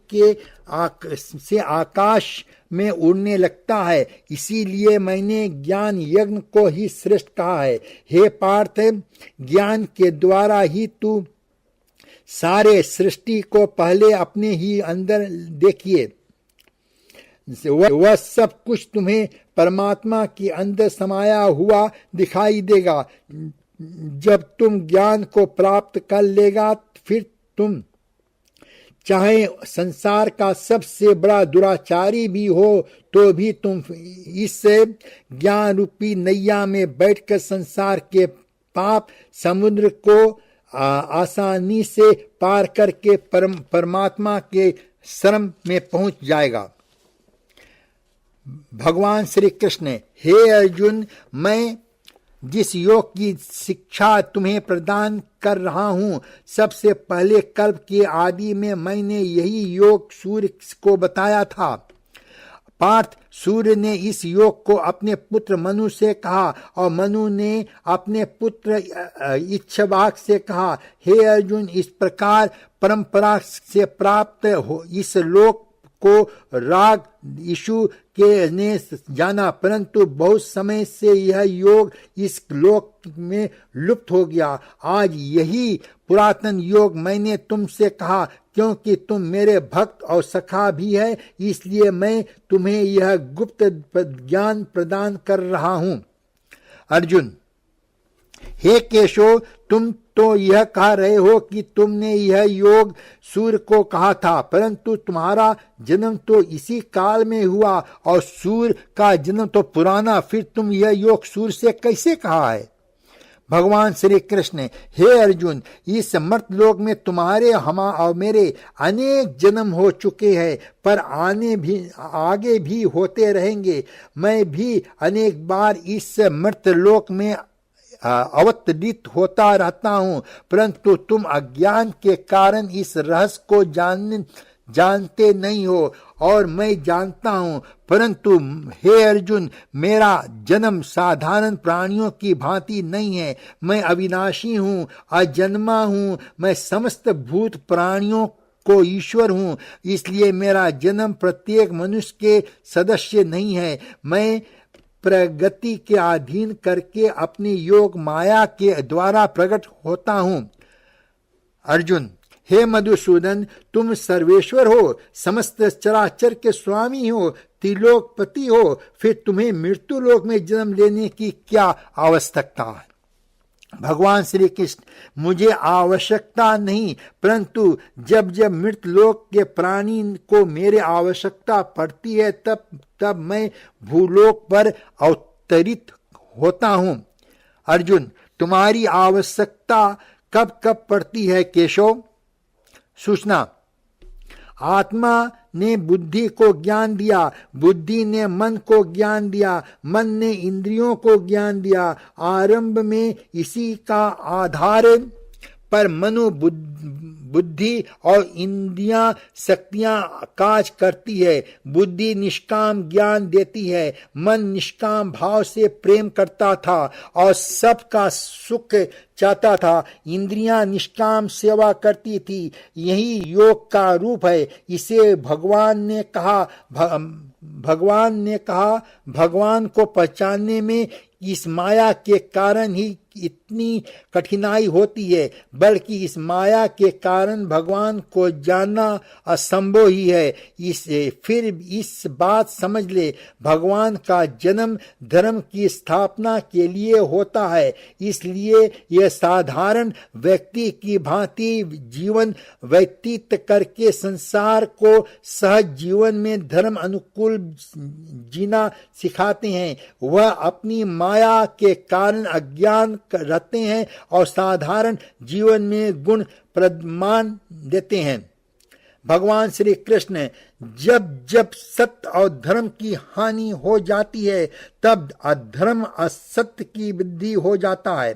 से आकाश में उड़ने लगता है। इसीलिए मैंने ज्ञान यज्ञ को ही श्रेष्ठ कहा है। हे पार्थ, ज्ञान के द्वारा ही तू सारे सृष्टि को पहले अपने ही अंदर देखिए। वह सब कुछ तुम्हें परमात्मा के अंदर समाया हुआ दिखाई देगा। जब तुम ज्ञान को प्राप्त कर लेगा, फिर तुम चाहे संसार का सबसे बड़ा दुराचारी भी हो तो भी तुम इस ज्ञान रूपी नैया में बैठकर संसार के पाप समुद्र को आसानी से पार करके परमात्मा के शरण में पहुंच जाएगा। भगवान श्री कृष्ण, हे अर्जुन, मैं जिस योग की शिक्षा तुम्हें प्रदान कर रहा हूँ, सबसे पहले कल्प के आदि में मैंने यही योग सूर्य को बताया था। पार्थ, सूर्य ने इस योग को अपने पुत्र मनु से कहा और मनु ने अपने पुत्र इक्ष्वाक से कहा। हे अर्जुन, इस प्रकार परंपरा से प्राप्त हो इस लोक को राग ईशु के ने जाना, परंतु बहुत समय से यह योग इस लोक में लुप्त हो गया। आज यही पुरातन योग मैंने तुमसे कहा, क्योंकि तुम मेरे भक्त और सखा भी है, इसलिए मैं तुम्हें यह गुप्त ज्ञान प्रदान कर रहा हूं। अर्जुन, हे केशव, तुम तो यह कह रहे हो कि तुमने यह योग सूर्य को कहा था, परंतु तुम्हारा जन्म तो इसी काल में हुआ और सूर्य का जन्म तो पुराना, फिर तुम यह योग सूर्य से कैसे कहा है? भगवान श्री कृष्ण, हे अर्जुन, इस मर्त लोक में तुम्हारे और मेरे अनेक जन्म हो चुके हैं, पर आगे भी होते रहेंगे। मैं भी अनेक बार इस मर्त लोक में अवतरित होता रहता हूँ, परंतु तुम अज्ञान के कारण इस रहस्य को जानते नहीं हो और मैं जानता हूँ। परंतु हे अर्जुन, मेरा जन्म साधारण प्राणियों की भांति नहीं है। मैं अविनाशी हूँ, अजन्मा हूँ। मैं समस्त भूत प्राणियों को ईश्वर हूँ, इसलिए मेरा जन्म प्रत्येक मनुष्य के सदस्य नहीं है। मैं प्रगति के अधीन करके अपनी योग माया के द्वारा प्रकट होता हूं। अर्जुन, हे मधुसूदन, तुम सर्वेश्वर हो, समस्त चराचर के स्वामी हो, त्रिलोकपति हो, फिर तुम्हें मृत्यु लोक में जन्म लेने की क्या आवश्यकता है? भगवान श्री कृष्ण, मुझे आवश्यकता नहीं, परंतु जब जब मृत लोक के प्राणी को मेरी आवश्यकता पड़ती है, तब मैं भूलोक पर अवतरित होता हूं। अर्जुन, तुम्हारी आवश्यकता कब कब पड़ती है केशव? सूचना, आत्मा ने बुद्धि को ज्ञान दिया, बुद्धि ने मन को ज्ञान दिया, मन ने इंद्रियों को ज्ञान दिया। आरंभ में इसी का आधार पर मनो बुद्धि और इंद्रियां शक्तियां काज करती है। बुद्धि निष्काम ज्ञान देती है, मन निष्काम भाव से प्रेम करता था और सबका सुख चाहता था, इंद्रियां निष्काम सेवा करती थी। यही योग का रूप है। इसे भगवान ने कहा भगवान को पहचानने में इस माया के कारण ही इतनी कठिनाई होती है, बल्कि इस माया के कारण भगवान को जानना असंभव ही है। फिर इस बात समझ ले, भगवान का जन्म धर्म की स्थापना के लिए होता है, इसलिए यह साधारण व्यक्ति की भांति जीवन व्यतीत करके संसार को सहज जीवन में धर्म अनुकूल जीना सिखाते हैं। वह अपनी माया के कारण अज्ञान रहते हैं और साधारण जीवन में गुण प्रमाण देते हैं। भगवान श्री कृष्ण जब जब सत्य और धर्म की हानि हो जाती है, तब अधर्म असत्य की वृद्धि हो जाता है,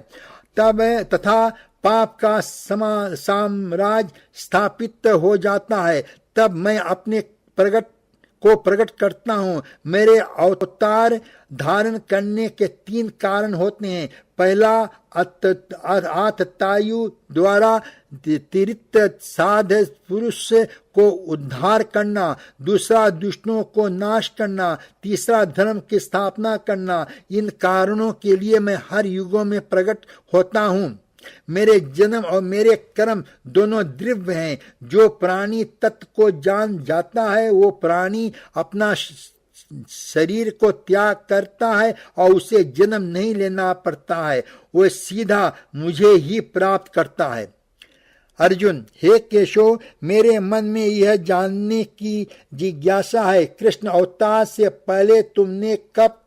तब तथा पाप का साम्राज्य स्थापित हो जाता है। तब मैं अपने प्रकट करता हूँ। मेरे अवतार धारण करने के 3 कारण होते हैं। पहला, आततायु द्वारा तीर्थ साध पुरुष को उद्धार करना, दूसरा दुष्टों को नाश करना, तीसरा धर्म की स्थापना करना। इन कारणों के लिए मैं हर युगों में प्रकट होता हूँ। मेरे जन्म और मेरे कर्म दोनों दिव्य हैं। जो प्राणी तत्व को जान जाता है, वो प्राणी अपना शरीर को त्याग करता है और उसे जन्म नहीं लेना पड़ता है, वो सीधा मुझे ही प्राप्त करता है। अर्जुन, हे केशव, मेरे मन में यह जानने की जिज्ञासा है, कृष्ण अवतार से पहले तुमने कब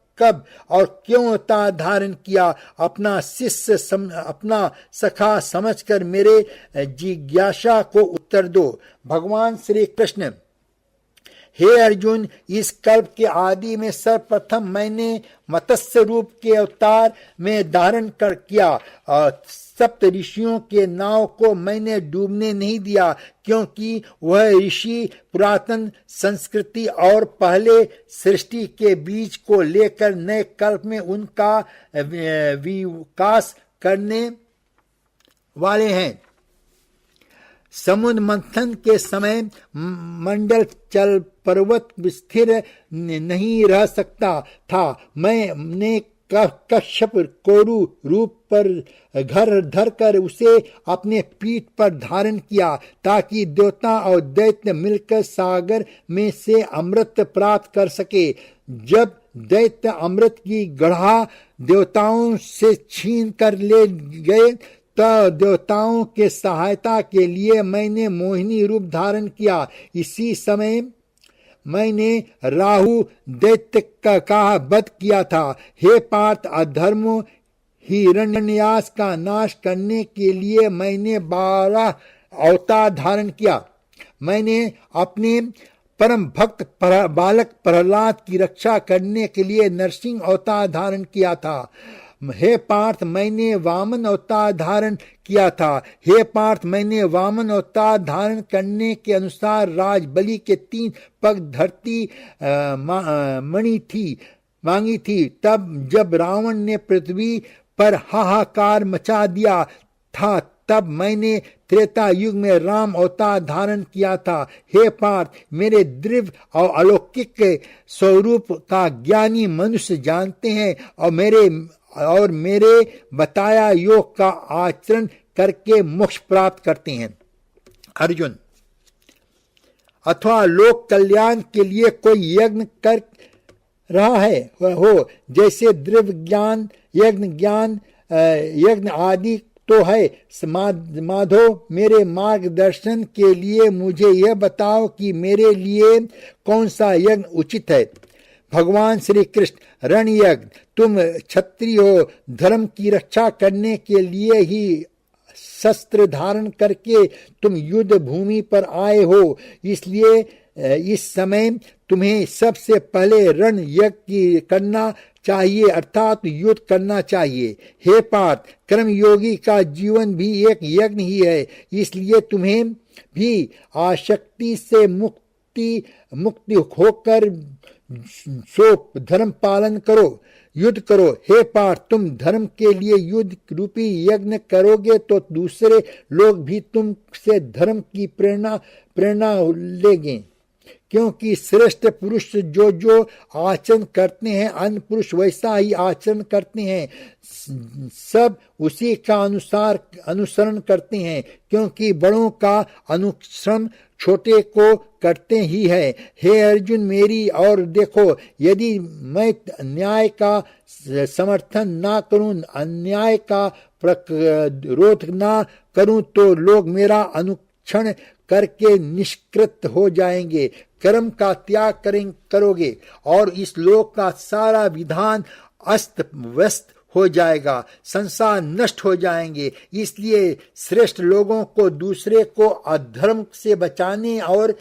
और क्यों अवतार धारण किया? अपना शिष्य अपना सखा समझकर मेरे जिज्ञासा को उत्तर दो। भगवान श्री कृष्ण, हे अर्जुन, इस कल्प के आदि में सर्वप्रथम मैंने मत्स्य रूप के अवतार में धारण कर किया। सप्त ऋषियों के नाव को मैंने डूबने नहीं दिया, क्योंकि वह ऋषि पुरातन संस्कृति और पहले सृष्टि के बीज को लेकर नए कल्प में उनका विकास करने वाले हैं। समुद्र मंथन के समय मंडल चल पर्वत स्थिर नहीं रह सकता था। मैंने कश्यप कोरु रूप पर घर धर कर उसे अपने पीठ पर धारण किया, ताकि देवता और दैत्य मिलकर सागर में से अमृत प्राप्त कर सके। जब दैत्य अमृत की गढ़ा देवताओं से छीन कर ले गए, तो देवताओं के सहायता के लिए मैंने मोहिनी रूप धारण किया। इसी समय मैंने राहु दैत्य का वध किया था। हे पार्थ, अधर्म हिरण्यनाश का नाश करने के लिए मैंने 12 अवतार धारण किया। मैंने अपने परम भक्त बालक प्रहलाद की रक्षा करने के लिए नरसिंह अवतार धारण किया था। हे पार्थ, मैंने वामन अवतार धारण किया था। हे पार्थ, मैंने वामन अवतार धारण करने के अनुसार राजबलि के 3 पग धरती मांगी थी। तब जब रावण ने पृथ्वी पर हाहाकार मचा दिया था, तब मैंने त्रेता युग में राम अवतार धारण किया था। हे पार्थ, मेरे दिव्य और अलौकिक स्वरूप का ज्ञानी मनुष्य जानते हैं और मेरे बताया योग का आचरण करके मोक्ष प्राप्त करते हैं। अर्जुन, अथवा लोक कल्याण के लिए कोई यज्ञ कर रहा है हो, जैसे द्रव्य ज्ञान यज्ञ आदि तो है। माधव, मेरे मार्गदर्शन के लिए मुझे यह बताओ कि मेरे लिए कौन सा यज्ञ उचित है। भगवान श्री कृष्ण, रण यज्ञ। तुम क्षत्रिय हो, धर्म की रक्षा करने के लिए ही शस्त्र धारण करके तुम युद्ध भूमि पर आए हो, इसलिए इस समय तुम्हें सबसे पहले रण यज्ञ करना चाहिए, अर्थात युद्ध करना चाहिए। हे पार्थ, कर्मयोगी का जीवन भी एक यज्ञ ही है, इसलिए तुम्हें भी आसक्ति से मुक्ति होकर सो धर्म पालन करो, युद्ध करो। हे पार्थ, तुम धर्म के लिए युद्ध रूपी यज्ञ करोगे तो दूसरे लोग भी तुमसे धर्म की प्रेरणा लेंगे, क्योंकि श्रेष्ठ पुरुष जो जो आचरण करते हैं अन्य पुरुष वैसा ही आचरण करते हैं, सब उसी का अनुसरण करते हैं, क्योंकि बड़ों का अनुसरण छोटे को करते ही है। हे अर्जुन, मेरी और देखो, यदि मैं न्याय का समर्थन ना करूं, अन्याय का प्रतिरोध ना करूं, तो लोग मेरा अनुक्षण करके निष्कृत हो जाएंगे, कर्म का त्याग करोगे और इस लोक का सारा विधान अस्त व्यस्त हो जाएगा, संसार नष्ट हो जाएंगे। इसलिए श्रेष्ठ लोगों को दूसरे को अधर्म से बचाने और